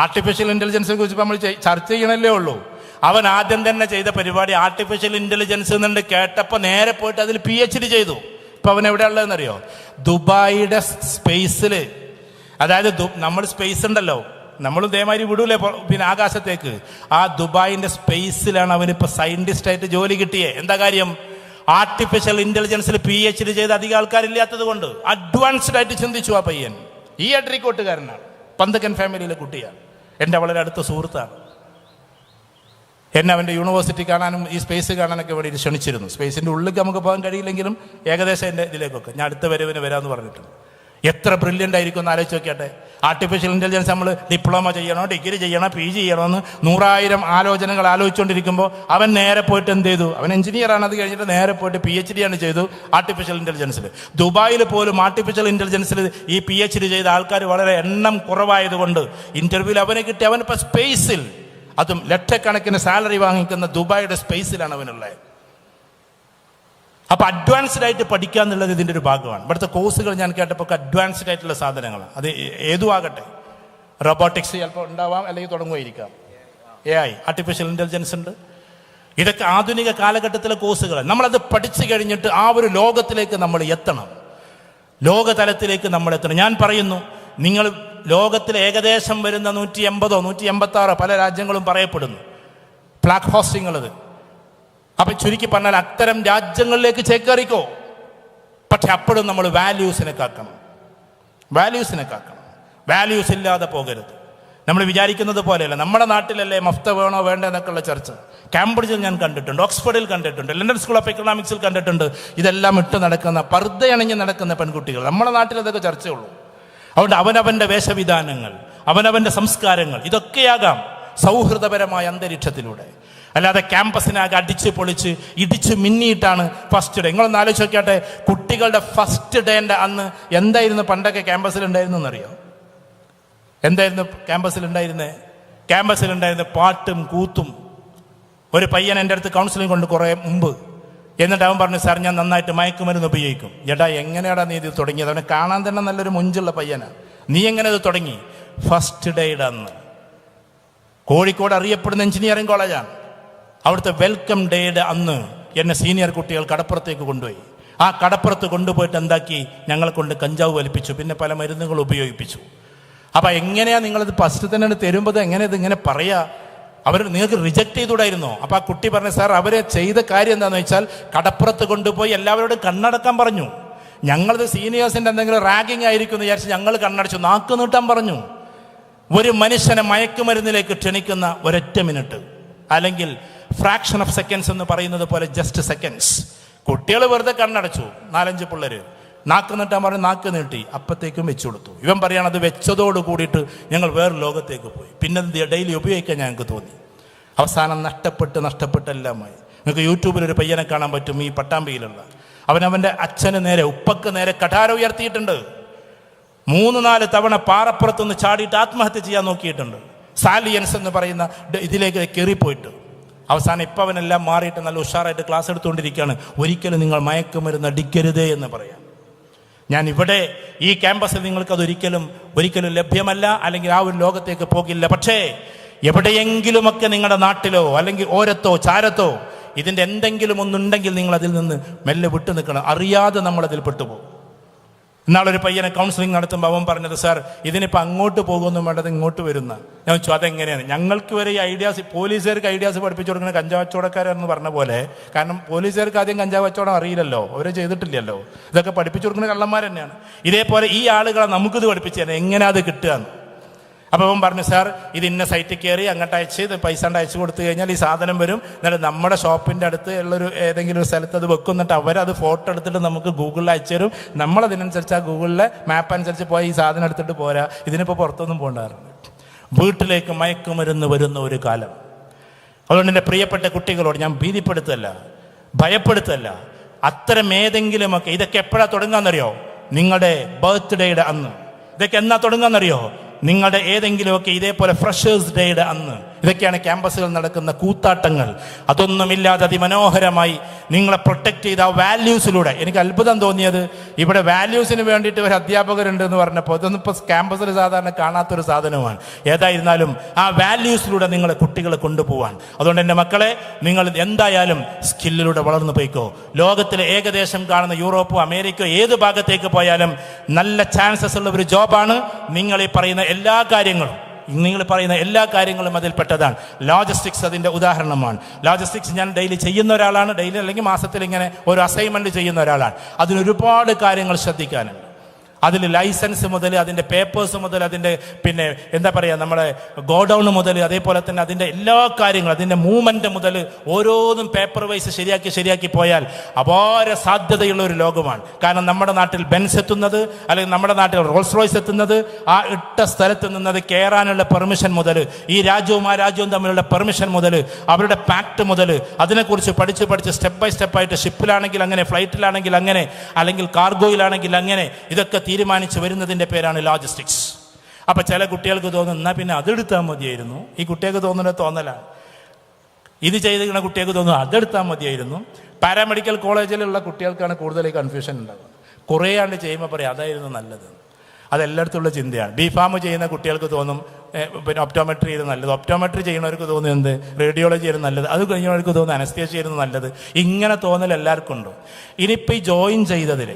ആർട്ടിഫിഷ്യൽ ഇന്റലിജൻസിനെ കുറിച്ച് നമ്മൾ ചർച്ച ചെയ്യണല്ലേ ഉള്ളൂ. അവൻ ആദ്യം തന്നെ ചെയ്ത പരിപാടി ആർട്ടിഫിഷ്യൽ ഇന്റലിജൻസ് എന്നുണ്ട് കേട്ടപ്പോൾ നേരെ പോയിട്ട് അതിൽ PhD ചെയ്തു. ഇപ്പൊ അവൻ എവിടെയുള്ളതെന്നറിയോ? ദുബായിയുടെ സ്പേസിൽ. അതായത് നമ്മൾ സ്പേസ് ഉണ്ടല്ലോ, നമ്മളും ഇതേമാതിരി വിടൂലേ പിന്നെ ആകാശത്തേക്ക്. ആ ദുബായിന്റെ സ്പേസിലാണ് അവനിപ്പോ സയന്റിസ്റ്റ് ആയിട്ട് ജോലി കിട്ടിയേ. എന്താ കാര്യം? ആർട്ടിഫിഷ്യൽ ഇന്റലിജൻസിൽ PhD ചെയ്ത അധികം ആൾക്കാരില്ലാത്തത് കൊണ്ട് അഡ്വാൻസ്ഡ് ആയിട്ട് ചിന്തിച്ചു ആ പയ്യൻ. ഈ അഡ്രിക്കോട്ടുകാരനാണ്, പന്തക്കൻ ഫാമിലിയിലെ കുട്ടിയാണ്, എൻ്റെ വളരെ അടുത്ത സുഹൃത്താണ്. എന്നെ അവൻ്റെ യൂണിവേഴ്സിറ്റി കാണാനും ഈ സ്പേസ് കാണാനൊക്കെ വേണ്ടി ക്ഷണിച്ചിരുന്നു. സ്പേസിൻ്റെ ഉള്ളിലേക്ക് നമുക്ക് പോകാൻ കഴിയില്ലെങ്കിലും ഏകദേശം എൻ്റെ ഇതിലേക്കൊക്കെ ഞാൻ അടുത്ത വരവിന് വരാമെന്ന് പറഞ്ഞിട്ടുണ്ട്. എത്ര ബ്രില്യൻ്റ് ആയിരിക്കും എന്ന് ആലോചിച്ച് നോക്കിയാട്ടെ. ആർട്ടിഫിഷ്യൽ ഇൻ്റലിജൻസ് നമ്മൾ ഡിപ്ലോമ ചെയ്യണോ, ഡിഗ്രി ചെയ്യണോ, PG ചെയ്യണമെന്ന് 100,000 ആലോചനകൾ ആലോചിച്ചുകൊണ്ടിരിക്കുമ്പോൾ അവൻ നേരെ പോയിട്ട് എന്ത് ചെയ്തു? അവൻ എഞ്ചിനീയറാണ്. അത് കഴിഞ്ഞിട്ട് നേരെ പോയിട്ട് PhD ആണ് ചെയ്തു ആർട്ടിഫിഷ്യൽ ഇൻ്റലിജൻസിൽ. ദുബായിൽ പോലും ആർട്ടിഫിഷ്യൽ ഇൻ്റലിജൻസിൽ ഈ PhD ചെയ്ത ആൾക്കാർ വളരെ എണ്ണം കുറവായതുകൊണ്ട് ഇൻ്റർവ്യൂവിൽ അവനെ കിട്ടി. അവനിപ്പോൾ സ്പേസിൽ, അതും ലക്ഷക്കണക്കിന് സാലറി വാങ്ങിക്കുന്ന ദുബായിയുടെ സ്പേസിലാണ് അവനുള്ളത്. അപ്പൊ അഡ്വാൻസ്ഡ് ആയിട്ട് പഠിക്കുക എന്നുള്ളത് ഇതിൻ്റെ ഒരു ഭാഗമാണ്. ഇവിടുത്തെ കോഴ്സുകൾ ഞാൻ കേട്ടപ്പോൾ അഡ്വാൻസ്ഡ് ആയിട്ടുള്ള സാധനങ്ങളാണ്. അത് ഏതും ആകട്ടെ, റോബോട്ടിക്സ് ചിലപ്പോൾ ഉണ്ടാവാം, അല്ലെങ്കിൽ തുടങ്ങുമായിരിക്കാം. AI ആർട്ടിഫിഷ്യൽ ഇൻ്റലിജൻസ് ഉണ്ട്. ഇതൊക്കെ ആധുനിക കാലഘട്ടത്തിലെ കോഴ്സുകളാണ്. നമ്മളത് പഠിച്ചു കഴിഞ്ഞിട്ട് ആ ഒരു ലോകത്തിലേക്ക് നമ്മൾ എത്തണം, ലോകതലത്തിലേക്ക് നമ്മൾ എത്തണം. ഞാൻ പറയുന്നു, നിങ്ങൾ ലോകത്തിൽ ഏകദേശം വരുന്ന 180 186 പല രാജ്യങ്ങളും പറയപ്പെടുന്നു ഫ്ലാഗ് ഹോസ്റ്റിംഗ് ഉള്ളത്. അപ്പൊ ചുരുക്കി പറഞ്ഞാൽ അത്തരം രാജ്യങ്ങളിലേക്ക് ചേക്കേറിക്കോ. പക്ഷെ അപ്പോഴും നമ്മൾ വാല്യൂസിനെ കാക്കണം. വാല്യൂസ് ഇല്ലാതെ പോകരുത്. നമ്മൾ വിചാരിക്കുന്നത് പോലെയല്ല. നമ്മുടെ നാട്ടിലല്ലേ മഫ്ത വേണോ വേണ്ട എന്നൊക്കെയുള്ള ചർച്ച. കാംബ്രിഡ്ജിൽ ഞാൻ കണ്ടിട്ടുണ്ട്, ഓക്സ്ഫോർഡിൽ കണ്ടിട്ടുണ്ട്, ലണ്ടൻ സ്കൂൾ ഓഫ് എക്കണോമിക്സിൽ കണ്ടിട്ടുണ്ട്. ഇതെല്ലാം ഇട്ട് നടക്കുന്ന, പർദ്ദയണിഞ്ഞ് നടക്കുന്ന പെൺകുട്ടികൾ. നമ്മുടെ നാട്ടിൽ അതൊക്കെ ചർച്ചയുള്ളൂ. അതുകൊണ്ട് അവനവൻ്റെ വേഷവിധാനങ്ങൾ, അവനവൻ്റെ സംസ്കാരങ്ങൾ, ഇതൊക്കെയാകാം സൗഹൃദപരമായ അന്തരീക്ഷത്തിലൂടെ. അല്ലാതെ ക്യാമ്പസിനാകെ അടിച്ച് പൊളിച്ച് ഇടിച്ച് മിന്നിയിട്ടാണ് ഫസ്റ്റ് ഡേ. നിങ്ങളൊന്ന് ആലോചിച്ച് നോക്കിയാട്ടെ, കുട്ടികളുടെ ഫസ്റ്റ് ഡേൻ്റെ അന്ന് എന്തായിരുന്നു പണ്ടൊക്കെ ക്യാമ്പസിലുണ്ടായിരുന്നു എന്നറിയോ? എന്തായിരുന്നു ക്യാമ്പസിലുണ്ടായിരുന്ന പാട്ടും കൂത്തും. ഒരു പയ്യൻ എൻ്റെ അടുത്ത് കൗൺസിലിംഗ് കൊണ്ട് കുറേ മുമ്പ്. എന്നിട്ട് അവൻ പറഞ്ഞു, സാർ ഞാൻ നന്നായിട്ട് മയക്കുമരുന്ന് ഉപയോഗിക്കും. എടാ എങ്ങനെയാടാ നീ ഇത് തുടങ്ങിയത്? അവനെ കാണാൻ തന്നെ നല്ലൊരു മുഞ്ചുള്ള പയ്യനാണ്. നീ എങ്ങനെ ഇത് തുടങ്ങി? ഫസ്റ്റ് ഡേയുടെ അന്ന്. കോഴിക്കോട് അറിയപ്പെടുന്ന എഞ്ചിനീയറിംഗ് കോളേജാണ്. അവിടുത്തെ വെൽക്കം ഡേയുടെ അന്ന് എന്നെ സീനിയർ കുട്ടികൾ കടപ്പുറത്തേക്ക് കൊണ്ടുപോയി. ആ കടപ്പുറത്ത് കൊണ്ടുപോയിട്ട് എന്താക്കി? ഞങ്ങളെ കൊണ്ട് കഞ്ചാവ് വലിപ്പിച്ചു, പിന്നെ പല മരുന്നുകൾ ഉപയോഗിപ്പിച്ചു. അപ്പം എങ്ങനെയാ നിങ്ങളിത് ഫസ്റ്റ് തന്നെ തരുമ്പോൾ എങ്ങനെ ഇതിങ്ങനെ പറയാ? അവർ നിങ്ങൾക്ക് റിജക്റ്റ് ചെയ്തുകൂടായിരുന്നോ? അപ്പോൾ ആ കുട്ടി പറഞ്ഞു, സാർ അവരെ ചെയ്ത കാര്യം എന്താണെന്ന് വെച്ചാൽ കടപ്പുറത്ത് കൊണ്ടുപോയി എല്ലാവരോടും കണ്ണടക്കാൻ പറഞ്ഞു. ഞങ്ങളത് സീനിയേഴ്സിൻ്റെ എന്തെങ്കിലും റാഗിങ് ആയിരിക്കും എന്ന് വിചാരിച്ച് ഞങ്ങൾ കണ്ണടച്ചു. നാക്ക് നീട്ടാൻ പറഞ്ഞു. ഒരു മനുഷ്യനെ മയക്കുമരുന്നിലേക്ക് ക്ഷണിക്കുന്ന ഒരൊറ്റ മിനിറ്റ്, അല്ലെങ്കിൽ ഫ്രാക്ഷൻ ഓഫ് സെക്കൻഡ്സ് എന്ന് പറയുന്നത് പോലെ ജസ്റ്റ് സെക്കൻഡ്സ്. കുട്ടികൾ വെറുതെ കണ്ണടച്ചു. 4-5 പിള്ളേർ നാക്ക് നീട്ടാൻ പറഞ്ഞ് നാക്ക് നീട്ടി, അപ്പത്തേക്കും വെച്ചു കൊടുത്തു. ഇവൻ പറയാണ്, അത് വെച്ചതോട് കൂടിയിട്ട് ഞങ്ങൾ വേറെ ലോകത്തേക്ക് പോയി. പിന്നെ ഡെയിലി ഉപയോഗിക്കാൻ ഞങ്ങൾക്ക് തോന്നി. അവസാനം നഷ്ടപ്പെട്ടെല്ലാമായി. നിങ്ങൾക്ക് യൂട്യൂബിൽ ഒരു പയ്യനെ കാണാൻ പറ്റും, ഈ പട്ടാമ്പിയിലുള്ള. അവനവൻ്റെ അച്ഛന് നേരെ, ഉപ്പക്ക് നേരെ കഠാര ഉയർത്തിയിട്ടുണ്ട്. 3-4 തവണ പാറപ്പുറത്തുനിന്ന് ചാടിയിട്ട് ആത്മഹത്യ ചെയ്യാൻ നോക്കിയിട്ടുണ്ട്. സാലിയൻസ് എന്ന് പറയുന്ന ഇതിലേക്ക് കയറിപ്പോയിട്ട്. അവസാനം ഇപ്പം അവനെല്ലാം മാറിയിട്ട് നല്ല ഉഷാറായിട്ട് ക്ലാസ് എടുത്തുകൊണ്ടിരിക്കുകയാണ്. ഒരിക്കലും നിങ്ങൾ മയക്കുമരുന്ന് അടിക്കരുതേ എന്ന് പറയാം. ഞാൻ ഇവിടെ ഈ ക്യാമ്പസിൽ നിങ്ങൾക്കത് ഒരിക്കലും ലഭ്യമല്ല, അല്ലെങ്കിൽ ആ ഒരു ലോകത്തേക്ക് പോകില്ല. പക്ഷേ എവിടെയെങ്കിലുമൊക്കെ നിങ്ങളുടെ നാട്ടിലോ അല്ലെങ്കിൽ ഓരത്തോ ചാരത്തോ ഇതിൻ്റെ എന്തെങ്കിലും ഒന്നുണ്ടെങ്കിൽ നിങ്ങൾ അതിൽ നിന്ന് മെല്ലെ വിട്ടു നിൽക്കണം. അറിയാതെ നമ്മളതിൽ പെട്ടുപോകും. ഇന്നാളൊരു പയ്യനെ കൗൺസിലിംഗ് നടത്തുമ്പോൾ അവൻ പറഞ്ഞത്, സാർ ഇതിനിപ്പോൾ അങ്ങോട്ട് പോകുമെന്നും വേണ്ടത് ഇങ്ങോട്ട് വരുന്ന. ഞാൻ ചോദിച്ചു, അതെങ്ങനെയാണ്? ഞങ്ങൾക്ക് വരെ ഈ ഐഡിയാസ്, പോലീസുകാർക്ക് ഐഡിയാസ് പഠിപ്പിച്ചു കൊടുക്കുന്ന കഞ്ചാവ് കച്ചവടക്കാരെന്ന് പറഞ്ഞ പോലെ. കാരണം പോലീസുകാർക്ക് ആദ്യം കഞ്ചാവ് കച്ചവടം അറിയില്ലല്ലോ, അവരെ ചെയ്തിട്ടില്ലല്ലോ. ഇതൊക്കെ പഠിപ്പിച്ചു കൊടുക്കുന്ന കള്ളന്മാർ തന്നെയാണ്. ഇതേപോലെ ഈ ആളുകളെ നമുക്കിത് പഠിപ്പിച്ചു തരാം, എങ്ങനെ അത് കിട്ടുകയെന്ന്. അപ്പോൾ അവൻ പറഞ്ഞു, സാർ ഇത് ഇന്ന സൈറ്റിൽ കയറി അങ്ങോട്ട് അയച്ച് പൈസ അയച്ചു കൊടുത്തു കഴിഞ്ഞാൽ ഈ സാധനം വരും. എന്നിട്ട് നമ്മുടെ ഷോപ്പിൻ്റെ അടുത്ത് ഉള്ളൊരു ഏതെങ്കിലും ഒരു സ്ഥലത്ത് അത് വെക്കും. എന്നിട്ട് അവരത് ഫോട്ടോ എടുത്തിട്ട് നമുക്ക് ഗൂഗിളിൽ അയച്ചു തരും. നമ്മളതിനനുസരിച്ച് ആ ഗൂഗിളിലെ മാപ്പ് അനുസരിച്ച് പോയി ഈ സാധനം എടുത്തിട്ട് പോരാ. ഇതിനിപ്പോൾ പുറത്തൊന്നും പോകണ്ടാറുണ്ട്. വീട്ടിലേക്ക് മയക്കുമരുന്ന് വരുന്ന ഒരു കാലം. അതുകൊണ്ട് എൻ്റെ പ്രിയപ്പെട്ട കുട്ടികളോട് ഞാൻ ഭീതിപ്പെടുത്തല്ല, ഭയപ്പെടുത്തല്ല. അത്തരം ഏതെങ്കിലുമൊക്കെ ഇതൊക്കെ എപ്പോഴാണ് തുടങ്ങാമെന്നറിയോ? നിങ്ങളുടെ ബർത്ത്ഡേയുടെ അന്ന്. ഇതൊക്കെ എന്നാ തുടങ്ങാമെന്നറിയോ? നിങ്ങളുടെ ഏതെങ്കിലുമൊക്കെ ഇതേപോലെ ഫ്രഷേഴ്സ് ഡേയുടെ അന്ന്. ഇതൊക്കെയാണ് ക്യാമ്പസുകൾ നടക്കുന്ന കൂത്താട്ടങ്ങൾ. അതൊന്നുമില്ലാതെ അതിമനോഹരമായി നിങ്ങളെ പ്രൊട്ടക്റ്റ് ചെയ്ത ആ വാല്യൂസിലൂടെ എനിക്ക് അത്ഭുതം തോന്നിയത്, ഇവിടെ വാല്യൂസിന് വേണ്ടിയിട്ട് ഒരു അധ്യാപകരുണ്ട് എന്ന് പറഞ്ഞപ്പോൾ ഇതൊന്നും ഇപ്പോൾ ക്യാമ്പസിൽ സാധാരണ കാണാത്തൊരു സാധനമാണ്. ഏതായിരുന്നാലും ആ വാല്യൂസിലൂടെ നിങ്ങളെ കുട്ടികളെ കൊണ്ടുപോകാൻ. അതുകൊണ്ട് എൻ്റെ മക്കളെ, നിങ്ങൾ എന്തായാലും സ്കില്ലിലൂടെ വളർന്നു പോയിക്കോ. ലോകത്തിലെ ഏകദേശം കാണുന്ന യൂറോപ്പോ അമേരിക്കയോ ഏത് ഭാഗത്തേക്ക് പോയാലും നല്ല ചാൻസസ് ഉള്ള ഒരു ജോബാണ് നിങ്ങൾ ഈ പറയുന്ന എല്ലാ കാര്യങ്ങളും. അതിൽപ്പെട്ടതാണ്. ലോജിസ്റ്റിക്സ് അതിൻ്റെ ഉദാഹരണമാണ്. ലോജിസ്റ്റിക്സ് ഞാൻ ഡെയിലി ചെയ്യുന്ന ഒരാളാണ്. ഡെയിലി അല്ലെങ്കിൽ മാസത്തിൽ ഇങ്ങനെ ഒരു അസൈൻമെൻറ്റ് ചെയ്യുന്ന ഒരാളാണ്. അതിനൊരുപാട് കാര്യങ്ങൾ ശ്രദ്ധിക്കാനുണ്ട്. അതിൽ ലൈസൻസ് മുതൽ അതിൻ്റെ പേപ്പേഴ്സ് മുതൽ അതിൻ്റെ നമ്മുടെ ഗോഡൗൺ മുതൽ അതേപോലെ തന്നെ അതിൻ്റെ എല്ലാ കാര്യങ്ങളും അതിൻ്റെ മൂവ്മെൻറ്റ് മുതൽ ഓരോന്നും പേപ്പർ വൈസ് ശരിയാക്കി പോയാൽ അപാര സാധ്യതയുള്ള ഒരു ലോകമാണ്. കാരണം നമ്മുടെ നാട്ടിൽ ബെൻസ് എത്തുന്നത് അല്ലെങ്കിൽ നമ്മുടെ നാട്ടിൽ റോൾസ് റോയ്സ് എത്തുന്നത് ആ ഇട്ട സ്ഥലത്ത് നിന്നത് കയറാനുള്ള പെർമിഷൻ മുതൽ ഈ രാജ്യവും ആ രാജ്യവും തമ്മിലുള്ള പെർമിഷൻ മുതൽ അവരുടെ പാക്ട് മുതൽ അതിനെക്കുറിച്ച് പഠിച്ച് സ്റ്റെപ്പ് ബൈ സ്റ്റെപ്പായിട്ട് ഷിപ്പിലാണെങ്കിൽ അങ്ങനെ, ഫ്ലൈറ്റിലാണെങ്കിൽ അങ്ങനെ, അല്ലെങ്കിൽ കാർഗോയിലാണെങ്കിൽ അങ്ങനെ, ഇതൊക്കെ തീരുമാനിച്ച് വരുന്നതിൻ്റെ പേരാണ് ലോജിസ്റ്റിക്സ്. അപ്പം ചില കുട്ടികൾക്ക് തോന്നും എന്നാൽ പിന്നെ അതെടുത്താൽ മതിയായിരുന്നു. ഈ കുട്ടികൾക്ക് തോന്നലാണ്. ഇത് ചെയ്തിരിക്കുന്ന കുട്ടികൾക്ക് തോന്നുന്നു അതെടുത്താൽ മതിയായിരുന്നു. പാരാമെഡിക്കൽ കോളേജിലുള്ള കുട്ടികൾക്കാണ് കൂടുതൽ കൺഫ്യൂഷൻ ഉണ്ടാകുന്നത്. കുറേ ആണ്ട് ചെയ്യുമ്പോൾ പറയും അതായിരുന്നു നല്ലത്. അതെല്ലായിടത്തുള്ള ചിന്തയാണ്. ബിഫാം ചെയ്യുന്ന കുട്ടികൾക്ക് തോന്നും ഒപ്റ്റോമെട്രി ചെയ്ത് നല്ലത്. ഒപ്റ്റോമെട്രി ചെയ്യുന്നവർക്ക് തോന്നുന്നത് റേഡിയോളജി ആയിരുന്നു നല്ലത്. അത് കഴിഞ്ഞവർക്ക് തോന്നുന്നു അനസ്തേഷ്യ ആയിരുന്നു നല്ലത്. ഇങ്ങനെ തോന്നൽ എല്ലാവർക്കും ഉണ്ട്. ഇനിയിപ്പോൾ ഈ ജോയിൻ ചെയ്തതിൽ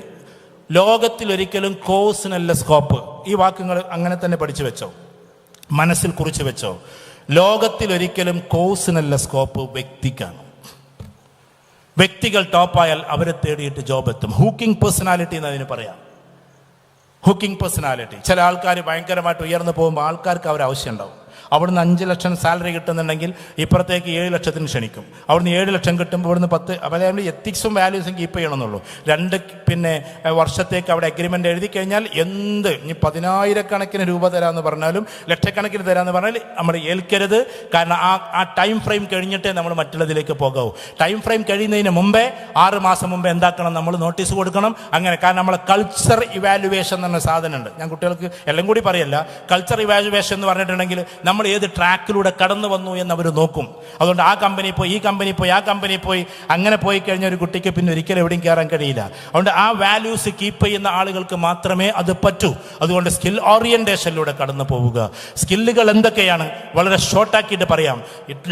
ലോകത്തിലൊരിക്കലും കോഴ്സിനല്ല സ്കോപ്പ്. ഈ വാക്കുകൾ അങ്ങനെ തന്നെ പഠിച്ചു വെച്ചോ, മനസ്സിൽ കുറിച്ച് വെച്ചോ. ലോകത്തിലൊരിക്കലും കോഴ്സിനല്ല സ്കോപ്പ്, വ്യക്തിക്കാണ്. വ്യക്തികൾ ടോപ്പായാൽ അവരെ തേടിയിട്ട് ജോബ് എത്തും. ഹൂക്കിംഗ് പേഴ്സണാലിറ്റി എന്നതിന് പറയാം. ഹൂക്കിംഗ് പേഴ്സണാലിറ്റി. ചില ആൾക്കാർ ഭയങ്കരമായിട്ട് ഉയർന്നു പോകുമ്പോൾ ആൾക്കാർക്ക് അവർ ആവശ്യം ഉണ്ടാവും. അവിടുന്ന് 5 ലക്ഷം സാലറി കിട്ടുന്നുണ്ടെങ്കിൽ ഇപ്പുറത്തേക്ക് 7 ലക്ഷത്തിന് ക്ഷണിക്കും. അവിടുന്ന് 7 ലക്ഷം കിട്ടുമ്പോൾ ഇവിടുന്ന് 10. അപ്പോൾ നമ്മൾ എത്തിക്സും വാല്യൂസും കീപ്പ് ചെയ്യണമെന്നുള്ളൂ. 2 വർഷത്തേക്ക് അവിടെ അഗ്രിമെൻ്റ് എഴുതി കഴിഞ്ഞാൽ എന്ത് ഇനി 10,000 രൂപ തരാമെന്ന് പറഞ്ഞാലും ലക്ഷക്കണക്കിന് തരാമെന്ന് പറഞ്ഞാൽ നമ്മൾ ഏൽക്കരുത്. കാരണം ആ ടൈം ഫ്രെയിം കഴിഞ്ഞിട്ടേ നമ്മൾ മറ്റുള്ളതിലേക്ക് പോകാവൂ. ടൈം ഫ്രെയിം കഴിയുന്നതിന് മുമ്പേ 6 മാസം മുമ്പേ എന്താക്കണം, നമ്മൾ നോട്ടീസ് കൊടുക്കണം. അങ്ങനെ കാരണം നമ്മളെ കൾച്ചർ ഇവാലുവേഷൻ എന്ന സാധനമുണ്ട്. ഞാൻ കുട്ടികൾക്ക് എല്ലാം കൂടി പറയല്ല. കൾച്ചർ ഇവാലുവേഷൻ എന്ന് പറഞ്ഞിട്ടുണ്ടെങ്കിൽ നമ്മൾ ഏത് ട്രാക്കിലൂടെ കടന്നു വന്നു എന്ന് അവർ നോക്കും. അതുകൊണ്ട് ആ കമ്പനി പോയി, ഈ കമ്പനി പോയി, ആ കമ്പനി പോയി, അങ്ങനെ പോയി കഴിഞ്ഞ ഒരു കുട്ടിക്ക് പിന്നെ ഒരിക്കലും എവിടെയും കയറാൻ കഴിയില്ല. അതുകൊണ്ട് ആ വാല്യൂസ് കീപ്പ് ചെയ്യുന്ന ആളുകൾക്ക് മാത്രമേ അത് പറ്റൂ. അതുകൊണ്ട് സ്കിൽ ഓറിയന്റേഷനിലൂടെ കടന്നു പോവുക. സ്കില്ലുകൾ എന്തൊക്കെയാണ് വളരെ ഷോർട്ടാക്കിയിട്ട് പറയാം.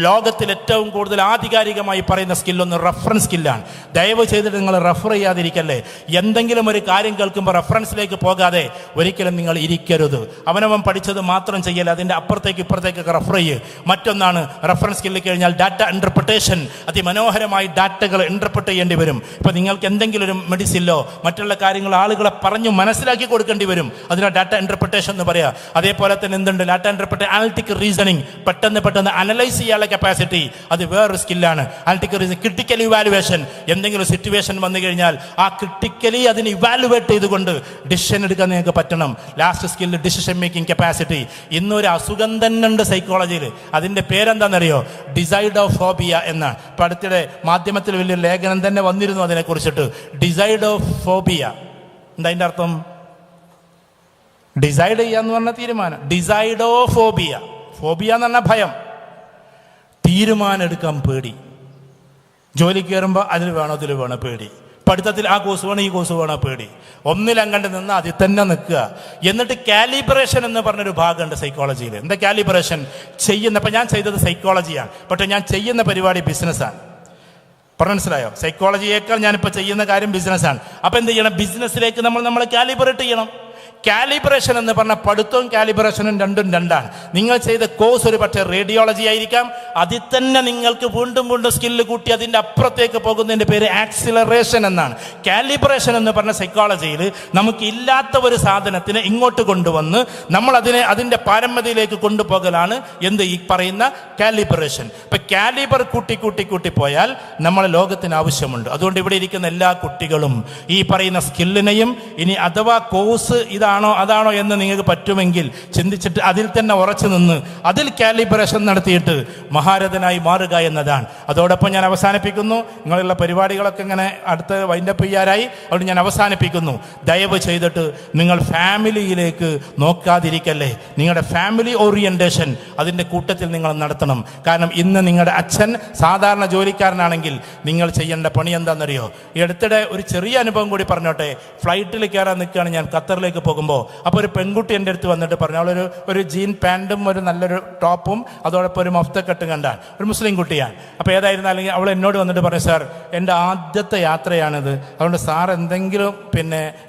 ലോകത്തിൽ ഏറ്റവും കൂടുതൽ ആധികാരികമായി പറയുന്ന സ്കില്ലൊന്ന് റെഫറൻസ് സ്കില്ലാണ്. ദയവ് ചെയ്തിട്ട് നിങ്ങൾ റെഫർ ചെയ്യാതിരിക്കല്ലേ. എന്തെങ്കിലും ഒരു കാര്യം കേൾക്കുമ്പോൾ റെഫറൻസിലേക്ക് പോകാതെ ഒരിക്കലും നിങ്ങൾ ഇരിക്കരുത്. അവനവൻ പഠിച്ചത് മാത്രം ചെയ്യല്ല, അതിൻ്റെ അപ്പുറത്തേക്ക് ഇപ്പുറത്തേക്കൊക്കെ റെഫർ ചെയ്യുക. മറ്റൊന്നാണ് റെഫറൻസ് സ്കില്ല് കഴിഞ്ഞാൽ ഡാറ്റ ഇൻ്റർപ്രിട്ടേഷൻ. അതിമനോഹരമായി ഡാറ്റകൾ ഇൻ്റർപ്രിറ്റ് ചെയ്യേണ്ടി വരും. ഇപ്പോൾ നിങ്ങൾക്ക് എന്തെങ്കിലും ഒരു മെഡിസിനിലോ മറ്റുള്ള കാര്യങ്ങൾ ആളുകളെ പറഞ്ഞു മനസ്സിലാക്കി കൊടുക്കേണ്ടി വരും. അതിനാണ് ഡാറ്റ ഇൻ്റർപ്രിട്ടേഷൻ എന്ന് പറയുക. അതേപോലെ തന്നെ എന്തുണ്ട് ഡാറ്റ ഇൻ്റർപ്രിട്ടേഷൻ, അനലിറ്റിക് റീസണിങ്, പെട്ടെന്ന് അനലൈസ് ചെയ്യാനുള്ള കപ്പാസിറ്റി, അത് വേറൊരു സ്കില്ലാണ്. Analytic reason, critical evaluation. എന്തെങ്കിലും സിറ്റുവേഷൻ വന്നു കഴിഞ്ഞാൽ ആ ക്രിട്ടിക്കലി അതിനെ ഇവാലുവേറ്റ് ചെയ്തുകൊണ്ട് ഡിസിഷൻ എടുക്കാൻ നിങ്ങൾക്ക് പറ്റണം. Last skill decision making capacity. ഇന്നൊരു അസുഖം തന്നെ ഉണ്ട് സൈക്കോളജിയിൽ. അതിൻ്റെ പേരെന്താണെന്നറിയോ? ഡിസൈഡോഫോബിയ എന്നാണ്. ഇപ്പം അടുത്തിടെ മാധ്യമത്തിൽ വലിയൊരു ലേഖനം തന്നെ വന്നിരുന്നു അതിനെക്കുറിച്ചിട്ട്. ഡിസൈഡോഫോബിയ എന്താ അതിൻ്റെ അർത്ഥം? ഡിസൈഡ് ചെയ്യാന്ന് പറഞ്ഞ തീരുമാനം. ഡിസൈഡോഫോബിയ, ഫോബിയ എന്ന് പറഞ്ഞാൽ ഭയം. തീരുമാനം എടുക്കാൻ പേടി. ജോലി കയറുമ്പോൾ അതിൽ വേണോ പേടി. പഠിത്തത്തിൽ ആ കോഴ്സ് വേണം, ഈ കോഴ്സ് വേണോ പേടി. ഒന്നിലങ്ങണ്ട് നിന്ന് അതിൽ തന്നെ നിൽക്കുക. എന്നിട്ട് കാലിബ്രേഷൻ എന്ന് പറഞ്ഞൊരു ഭാഗമുണ്ട് സൈക്കോളജിയിൽ. എന്താ കാലിബ്രേഷൻ? ഇപ്പം ഞാൻ ചെയ്തത് സൈക്കോളജിയാണ്, പക്ഷെ ഞാൻ ചെയ്യുന്ന പരിപാടി ബിസിനസ്സാണ്. മനസ്സിലായോ? സൈക്കോളജിയേക്കാൾ ഞാനിപ്പോൾ ചെയ്യുന്ന കാര്യം ബിസിനസ്സാണ്. അപ്പം എന്ത് ചെയ്യണം? ബിസിനസ്സിലേക്ക് നമ്മളെ കാലിബ്രേറ്റ് ചെയ്യണം. കാലിബ്രേഷൻ എന്ന് പറഞ്ഞാൽ പഠിത്തവും കാലിബ്രേഷനും രണ്ടാണ്. നിങ്ങൾ ചെയ്ത കോഴ്സ് ഒരു പക്ഷേ റേഡിയോളജി ആയിരിക്കാം. അതിൽ തന്നെ നിങ്ങൾക്ക് വീണ്ടും സ്കില്ല് കൂട്ടി അതിൻ്റെ അപ്പുറത്തേക്ക് പോകുന്നതിൻ്റെ പേര് ആക്സിലറേഷൻ എന്നാണ്. കാലിബ്രേഷൻ എന്ന് പറഞ്ഞ സൈക്കോളജിയിൽ നമുക്ക് ഇല്ലാത്ത ഒരു സാധനത്തിനെ ഇങ്ങോട്ട് കൊണ്ടുവന്ന് നമ്മൾ അതിൻ്റെ പാരമ്യതയിലേക്ക് കൊണ്ടുപോകലാണ് ഈ പറയുന്ന കാലിബ്രേഷൻ. ഇപ്പം കാലിബർ കൂട്ടി പോയാൽ നമ്മളെ ലോകത്തിന് ആവശ്യമുണ്ട്. അതുകൊണ്ട് ഇവിടെ ഇരിക്കുന്ന എല്ലാ കുട്ടികളും ഈ പറയുന്ന സ്കില്ലിനെയും ഇനി അഥവാ കോഴ്സ് അതാണോ എന്ന് നിങ്ങൾക്ക് പറ്റുമെങ്കിൽ ചിന്തിച്ചിട്ട് അതിൽ തന്നെ ഉറച്ചു നിന്ന് അതിൽ കാലിബ്രേഷൻ നടത്തിയിട്ട് മഹാരഥനായി മാറുക എന്നതാണ്. അതോടൊപ്പം ഞാൻ അവസാനിപ്പിക്കുന്നു. നിങ്ങളുള്ള പരിപാടികളൊക്കെ ഇങ്ങനെ അടുത്ത് വൈൻഡപ്പ് ചെയ്യാറായി. അതുകൊണ്ട് ഞാൻ അവസാനിപ്പിക്കുന്നു. ദയവ് ചെയ്തിട്ട് നിങ്ങൾ ഫാമിലിയിലേക്ക് നോക്കാതിരിക്കല്ലേ. നിങ്ങളുടെ ഫാമിലി ഓറിയൻറ്റേഷൻ അതിൻ്റെ കൂട്ടത്തിൽ നിങ്ങൾ നടത്തണം. കാരണം ഇന്ന് നിങ്ങളുടെ അച്ഛൻ സാധാരണ ജോലിക്കാരനാണെങ്കിൽ നിങ്ങൾ ചെയ്യേണ്ട പണി എന്താണെന്നറിയോ? ഈ അടുത്തിടെ ഒരു ചെറിയ അനുഭവം കൂടി പറഞ്ഞോട്ടെ. ഫ്ലൈറ്റിൽ കയറാൻ നിൽക്കുകയാണ് ഞാൻ ഖത്തറിലേക്ക് പോകുമ്പോൾ. അപ്പോൾ ഒരു പെൺകുട്ടി എൻ്റെ അടുത്ത് വന്നിട്ട് പറഞ്ഞു, അവളൊരു ജീൻ പാൻറ്റും ഒരു നല്ലൊരു ടോപ്പും അതോടൊപ്പം ഒരു മഫ്തക്കെട്ടും കണ്ടാണ്. ഒരു മുസ്ലിം കുട്ടിയാണ്. അപ്പോൾ ഏതായിരുന്നാലും അവൾ എന്നോട് വന്നിട്ട് പറഞ്ഞു, സാർ എൻ്റെ ആദ്യത്തെ യാത്രയാണിത്, അതുകൊണ്ട് സാർ എന്തെങ്കിലും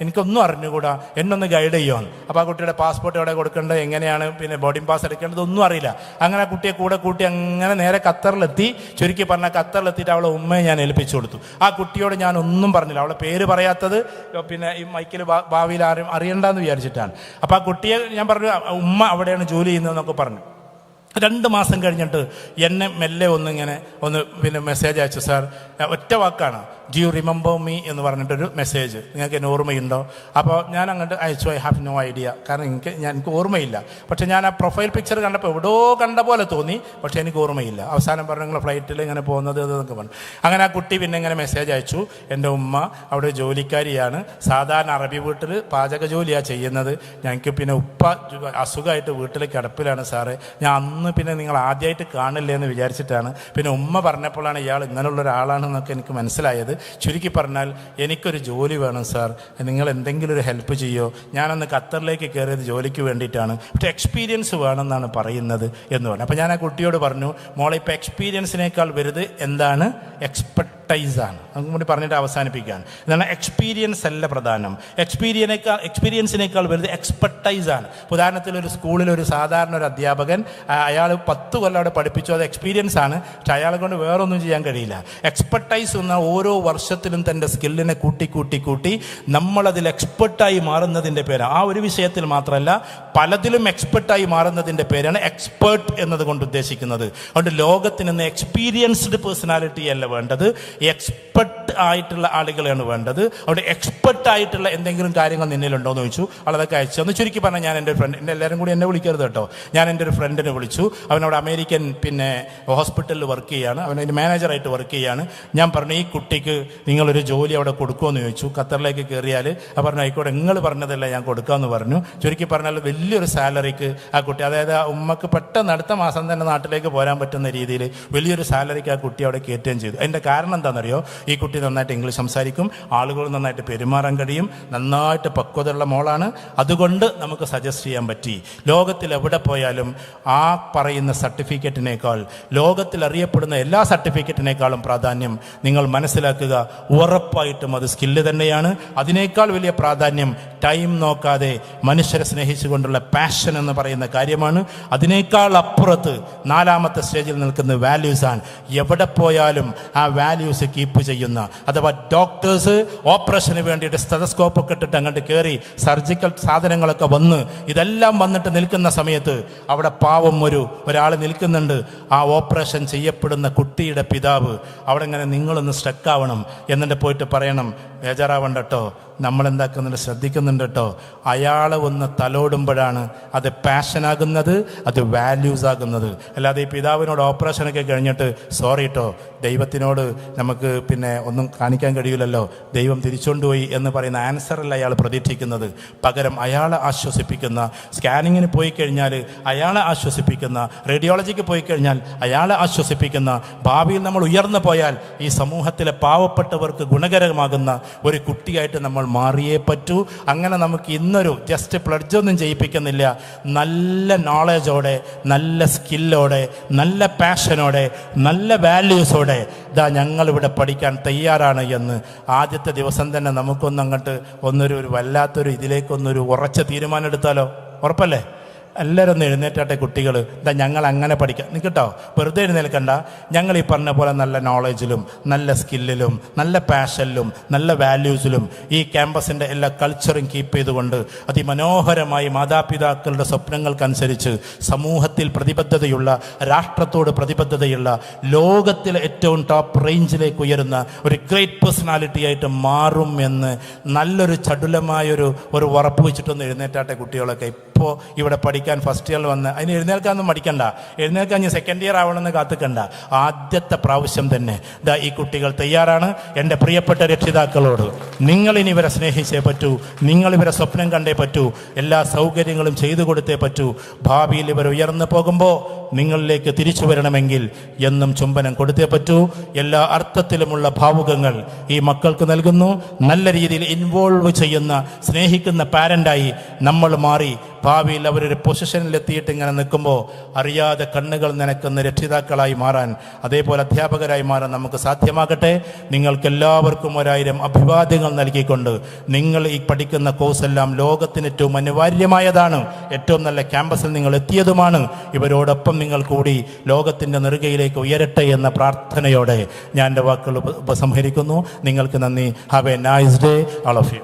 എനിക്കൊന്നും അറിഞ്ഞുകൂടാ, എന്നൊന്ന് ഗൈഡ് ചെയ്യുമോ? അപ്പോൾ ആ കുട്ടിയുടെ പാസ്പോർട്ട് എവിടെ കൊടുക്കേണ്ടത്, എങ്ങനെയാണ് ബോർഡിംഗ് പാസ് എടുക്കേണ്ടത് ഒന്നും അറിയില്ല. അങ്ങനെ ആ കുട്ടിയെ കൂടെ കൂട്ടി അങ്ങനെ നേരെ ഖത്തറിലെത്തി. ചുരുക്കി പറഞ്ഞാൽ ഖത്തറിലെത്തിയിട്ട് അവളെ ഉമ്മയെ ഞാൻ ഏൽപ്പിച്ചു കൊടുത്തു. ആ കുട്ടിയോട് ഞാൻ ഒന്നും പറഞ്ഞില്ല. അവളെ പേര് പറയാത്തത് ഈ മൈക്കിൽ ഭാവിയിൽ ആരും അറിയണ്ടെന്ന് വിചാരിച്ചിട്ടാണ്. അപ്പോൾ ആ കുട്ടിയെ ഞാൻ പറഞ്ഞു, ഉമ്മ അവിടെയാണ് ജോലി ചെയ്യുന്നതെന്നൊക്കെ പറഞ്ഞു. 2 മാസം കഴിഞ്ഞിട്ട് എന്നെ മെല്ലെ ഒന്ന് മെസ്സേജ് അയച്ചു. സാർ ഒറ്റ വാക്കാണ്, ഡു യു റിമെമ്പർ മീ എന്ന് പറഞ്ഞിട്ടൊരു മെസ്സേജ്, നിങ്ങൾക്ക് എന്നെ ഓർമ്മയുണ്ടോ? അപ്പോൾ ഞാൻ അങ്ങോട്ട് അയച്ചു, ഐ ഹാവ് നോ ഐഡിയ. കാരണം എനിക്ക് ഓർമ്മയില്ല. പക്ഷെ ഞാൻ ആ പ്രൊഫൈൽ പിക്ചർ കണ്ടപ്പോൾ എവിടെയോ കണ്ട പോലെ തോന്നി, പക്ഷേ എനിക്ക് ഓർമ്മയില്ല. അവസാനം പറഞ്ഞു, നിങ്ങൾ ഫ്ലൈറ്റിൽ ഇങ്ങനെ പോകുന്നത് എന്നൊക്കെ പറഞ്ഞു. അങ്ങനെ ആ കുട്ടി ഇങ്ങനെ മെസ്സേജ് അയച്ചു, എൻ്റെ ഉമ്മ അവിടെ ജോലിക്കാരിയാണ്, സാധാരണ അറബി വീട്ടിൽ പാചക ജോലിയാണ് ചെയ്യുന്നത്, ഞങ്ങൾക്ക് ഉപ്പ അസുഖമായിട്ട് വീട്ടിൽ കിടപ്പിലാണ് സാറേ, ഞാൻ അന്ന് നിങ്ങൾ ആദ്യമായിട്ട് കാണില്ലേ എന്ന് വിചാരിച്ചിട്ടാണ്. ഉമ്മ പറഞ്ഞപ്പോഴാണ് ഇയാൾ ഇങ്ങനെയുള്ള ഒരാളാണെന്നൊക്കെ എനിക്ക് മനസ്സിലായത്. ചുരുക്കി പറഞ്ഞാൽ എനിക്കൊരു ജോലി വേണം സാർ, നിങ്ങൾ എന്തെങ്കിലും ഒരു ഹെൽപ്പ് ചെയ്യോ? ഞാനന്ന് ഖത്തറിലേക്ക് കയറിയത് ജോലിക്ക് വേണ്ടിയിട്ടാണ്, പക്ഷേ എക്സ്പീരിയൻസ് വേണമെന്നാണ് പറയുന്നത് എന്ന് പറഞ്ഞു. അപ്പോൾ ഞാൻ ആ കുട്ടിയോട് പറഞ്ഞു, മോളെ ഇപ്പോൾ എക്സ്പീരിയൻസിനേക്കാൾ വലുത് എന്താണ്? എക്സ്പെർട്ടൈസാണ്. നമുക്ക് കൂടി പറഞ്ഞിട്ട് അവസാനിപ്പിക്കുകയാണ്. എന്താണ്? എക്സ്പീരിയൻസ് അല്ല പ്രധാനം, എക്സ്പീരിയൻസിനേക്കാൾ വലുത് എക്സ്പെർട്ടൈസാണ്. ഉദാഹരണത്തിൽ ഒരു സ്കൂളിൽ ഒരു സാധാരണ ഒരു അധ്യാപകൻ, അയാൾ 10 കൊല്ലം അവിടെ പഠിപ്പിച്ചു, അത് എക്സ്പീരിയൻസ് ആണ്. പക്ഷെ അയാളെ കൊണ്ട് വേറൊന്നും ചെയ്യാൻ കഴിയില്ല. എക്സ്പെർട്ടൈസ് എന്ന ഓരോ വർഷത്തിലും തൻ്റെ സ്കില്ലിനെ കൂട്ടി നമ്മളതിൽ എക്സ്പെർട്ടായി മാറുന്നതിൻ്റെ പേരാണ്. ആ ഒരു വിഷയത്തിൽ മാത്രമല്ല, പലതിലും എക്സ്പെർട്ടായി മാറുന്നതിൻ്റെ പേരാണ് എക്സ്പേർട്ട് എന്നതുകൊണ്ട് ഉദ്ദേശിക്കുന്നത്. അതുകൊണ്ട് ലോകത്തിന് ഇന്ന് എക്സ്പീരിയൻസ്ഡ് പേഴ്സണാലിറ്റി അല്ല വേണ്ടത്, എക്സ്പെർട്ട് ആയിട്ടുള്ള ആളുകളാണ് വേണ്ടത്. അവിടെ എക്സ്പെർട്ട് ആയിട്ടുള്ള എന്തെങ്കിലും കാര്യങ്ങൾ നിന്നിലുണ്ടോ എന്ന് ചോദിച്ചു. അതൊക്കെ അയച്ചു. ഒന്ന് ചുരുക്കി പറഞ്ഞാൽ, ഞാൻ എൻ്റെ ഫ്രണ്ട്, എല്ലാവരും കൂടി എന്നെ വിളിക്കരുത് കേട്ടോ, ഞാൻ എൻ്റെ ഒരു ഫ്രണ്ടിനെ വിളിച്ചു. അവനവിടെ അമേരിക്കൻ ഹോസ്പിറ്റലിൽ വർക്ക് ചെയ്യാണ്, അവനതിൻ്റെ മാനേജറായിട്ട് വർക്ക് ചെയ്യാണ്. ഞാൻ പറഞ്ഞു, ഈ കുട്ടിക്ക് നിങ്ങളൊരു ജോലി അവിടെ കൊടുക്കുമെന്ന് ചോദിച്ചു. ഖത്തറിലേക്ക് കയറിയാൽ പറഞ്ഞു, ആയിക്കോട്ടെ, നിങ്ങൾ പറഞ്ഞതല്ല ഞാൻ കൊടുക്കാമെന്ന് പറഞ്ഞു. ചുരുക്കി പറഞ്ഞാൽ വലിയൊരു സാലറിക്ക് ആ കുട്ടി, അതായത് ആ ഉമ്മക്ക് പെട്ടെന്ന് അടുത്ത മാസം തന്നെ നാട്ടിലേക്ക് പോരാൻ പറ്റുന്ന രീതിയിൽ വലിയൊരു സാലറിക്ക് ആ കുട്ടി അവിടെ കയറ്റുകയും ചെയ്തു. അതിൻ്റെ കാരണം എന്താണെന്നറിയോ? ഈ കുട്ടി നന്നായിട്ട് ഇംഗ്ലീഷ് സംസാരിക്കും, ആളുകൾ നന്നായിട്ട് പെരുമാറാൻ കഴിയും, നന്നായിട്ട് പക്വതയുള്ള മോളാണ്. അതുകൊണ്ട് നമുക്ക് സജസ്റ്റ് ചെയ്യാൻ പറ്റി. ലോകത്തിൽ എവിടെ പോയാലും ആ പറയുന്ന സർട്ടിഫിക്കറ്റിനേക്കാൾ, ലോകത്തിൽ അറിയപ്പെടുന്ന എല്ലാ സർട്ടിഫിക്കറ്റിനേക്കാളും പ്രാധാന്യം നിങ്ങൾ മനസ്സിലാക്കുക, ഉറപ്പായിട്ടും അത് സ്കില്ല് തന്നെയാണ്. അതിനേക്കാൾ വലിയ പ്രാധാന്യം ടൈം നോക്കാതെ മനുഷ്യരെ സ്നേഹിച്ചുകൊണ്ടുള്ള പാഷൻ എന്ന് പറയുന്ന കാര്യമാണ്. അതിനേക്കാൾ അപ്പുറത്ത് 4ാമത്തെ സ്റ്റേജിൽ നിൽക്കുന്ന വാല്യൂസാണ്. എവിടെ പോയാലും ആ വാല്യൂസ് കീപ്പ് ചെയ്യുന്ന, അഥവാ ഡോക്ടേഴ്സ് ഓപ്പറേഷന് വേണ്ടിയിട്ട് സ്റ്റെതസ്കോപ്പ് ഒക്കെ ഇട്ടിട്ട് അങ്ങോട്ട് കയറി സർജിക്കൽ സാധനങ്ങളൊക്കെ വന്ന് ഇതെല്ലാം വന്നിട്ട് നിൽക്കുന്ന സമയത്ത് അവിടെ പാവം ഒരാൾ നിൽക്കുന്നുണ്ട്. ആ ഓപ്പറേഷൻ ചെയ്യപ്പെടുന്ന കുട്ടിയുടെ പിതാവ് അവിടെ ഇങ്ങനെ നിങ്ങളൊന്ന് സ്റ്റക്കാവണം, എന്നിട്ട് പോയിട്ട് പറയണം, ബേജാറാവണ്ട കേട്ടോ, നമ്മളെന്താക്കുന്നുണ്ട്, ശ്രദ്ധിക്കുന്നുണ്ട് കേട്ടോ. അയാളെ ഒന്ന് തലോടുമ്പോഴാണ് അത് പാഷനാകുന്നത്, അത് വാല്യൂസ് ആകുന്നത്. അല്ലാതെ ഈ പിതാവിനോട് ഓപ്പറേഷനൊക്കെ കഴിഞ്ഞിട്ട് സോറി കേട്ടോ, ദൈവത്തിനോട് നമുക്ക് ഒന്നും കാണിക്കാൻ കഴിയില്ലല്ലോ, ദൈവം തിരിച്ചുകൊണ്ടുപോയി എന്ന് പറയുന്ന ആൻസറല്ല അയാൾ പ്രതീക്ഷിക്കുന്നത്. പകരം അയാളെ ആശ്വസിപ്പിക്കുന്ന, സ്കാനിങ്ങിന് പോയി കഴിഞ്ഞാൽ അയാളെ ആശ്വസിപ്പിക്കുന്ന, റേഡിയോളജിക്ക് പോയി കഴിഞ്ഞാൽ അയാളെ ആശ്വസിപ്പിക്കുന്ന, ഭാവിയിൽ നമ്മൾ ഉയർന്നു പോയാൽ ഈ സമൂഹത്തിലെ പാവപ്പെട്ടവർക്ക് ഗുണകരമാകുന്ന ഒരു കുട്ടിയായിട്ട് നമ്മൾ മാറിയേ പറ്റൂ. അങ്ങനെ നമുക്ക് ഇന്നൊരു ജസ്റ്റ് പ്ലഡ്ജൊന്നും ചെയ്യിപ്പിക്കുന്നില്ല, നല്ല നോളജോടെ, നല്ല സ്കില്ലോടെ, നല്ല പാഷനോടെ, നല്ല വാല്യൂസോടെ ഞങ്ങളിവിടെ പഠിക്കാൻ തയ്യാറാണ് എന്ന് ആദ്യത്തെ ദിവസം തന്നെ നമുക്കൊന്നങ്ങോട്ട് ഒരു വല്ലാത്തൊരു ഇതിലേക്കൊന്നൊരു ഉറച്ച തീരുമാനം എടുത്താലോ? ഉറപ്പല്ലേ? എല്ലാവരും ഒന്ന് എഴുന്നേറ്റാട്ടെ കുട്ടികൾ. ഞങ്ങൾ അങ്ങനെ പഠിക്കാം നിൽക്കട്ടോ, വെറുതെ എഴുന്നേൽക്കണ്ട. ഞങ്ങൾ ഈ പറഞ്ഞ പോലെ നല്ല നോളജിലും നല്ല സ്കില്ലിലും നല്ല പാഷനിലും നല്ല വാല്യൂസിലും ഈ ക്യാമ്പസിൻ്റെ എല്ലാ കൾച്ചറും കീപ്പ് ചെയ്തുകൊണ്ട് അതിമനോഹരമായി മാതാപിതാക്കളുടെ സ്വപ്നങ്ങൾക്കനുസരിച്ച് സമൂഹത്തിൽ പ്രതിബദ്ധതയുള്ള, രാഷ്ട്രത്തോട് പ്രതിബദ്ധതയുള്ള, ലോകത്തിലെ ഏറ്റവും ടോപ്പ് റേഞ്ചിലേക്ക് ഉയരുന്ന ഒരു ഗ്രേറ്റ് പേഴ്സണാലിറ്റി ആയിട്ട് മാറും എന്ന് നല്ലൊരു ചടുലമായൊരു ഉറപ്പ് വെച്ചിട്ടൊന്ന് എഴുന്നേറ്റാട്ടെ കുട്ടികളൊക്കെ. ഇപ്പോൾ ഇവിടെ പഠിക്കാൻ ഫസ്റ്റ് ഇയറിൽ വന്ന് അതിന് എഴുന്നേൽക്കാനൊന്നും മടിക്കണ്ട, എഴുന്നേൽക്കാൻ ഞാൻ സെക്കൻഡ് ഇയർ ആവണമെന്ന് കാത്തുക്കണ്ട. ആദ്യത്തെ പ്രാവശ്യം തന്നെ ദാ ഈ കുട്ടികൾ തയ്യാറാണ്. എൻ്റെ പ്രിയപ്പെട്ട രക്ഷിതാക്കളോട്, നിങ്ങളിനി ഇവരെ സ്നേഹിച്ചേ പറ്റൂ, നിങ്ങൾ ഇവരെ സ്വപ്നം കണ്ടേ പറ്റൂ, എല്ലാ സൗകര്യങ്ങളും ചെയ്തു കൊടുത്തേ പറ്റൂ. ഭാവിയിൽ ഇവർ ഉയർന്നു പോകുമ്പോൾ നിങ്ങളിലേക്ക് തിരിച്ചു വരണമെങ്കിൽ എന്നും ചുംബനം കൊടുത്തേ പറ്റൂ. എല്ലാ അർത്ഥത്തിലുമുള്ള ഭാവുകങ്ങൾ ഈ മക്കൾക്ക് നൽകുന്നു. നല്ല രീതിയിൽ ഇൻവോൾവ് ചെയ്യുന്ന, സ്നേഹിക്കുന്ന പാരൻ്റായി നമ്മൾ മാറി ഭാവിയിൽ അവരൊരു പൊസിഷനിലെത്തിയിട്ട് ഇങ്ങനെ നിൽക്കുമ്പോൾ അറിയാതെ കണ്ണുകൾ നനക്കുന്ന രക്ഷിതാക്കളായി മാറാൻ, അതേപോലെ അധ്യാപകരായി മാറാൻ നമുക്ക് സാധ്യമാകട്ടെ. നിങ്ങൾക്കെല്ലാവർക്കും 1000 അഭിവാദ്യങ്ങൾ നൽകിക്കൊണ്ട്, നിങ്ങൾ ഈ പഠിക്കുന്ന കോഴ്സെല്ലാം ലോകത്തിന് ഏറ്റവും അനിവാര്യമായതാണ്, ഏറ്റവും നല്ല ക്യാമ്പസിൽ നിങ്ങൾ എത്തിയതുമാണ്. ഇവരോടൊപ്പം നിങ്ങൾ കൂടി ലോകത്തിൻ്റെ നെറുകയിലേക്ക് ഉയരട്ടെ എന്ന പ്രാർത്ഥനയോടെ ഞാൻ എൻ്റെ വാക്കുകൾ ഉപസംഹരിക്കുന്നു. നിങ്ങൾക്ക് നന്ദി. Have a nice day all of U.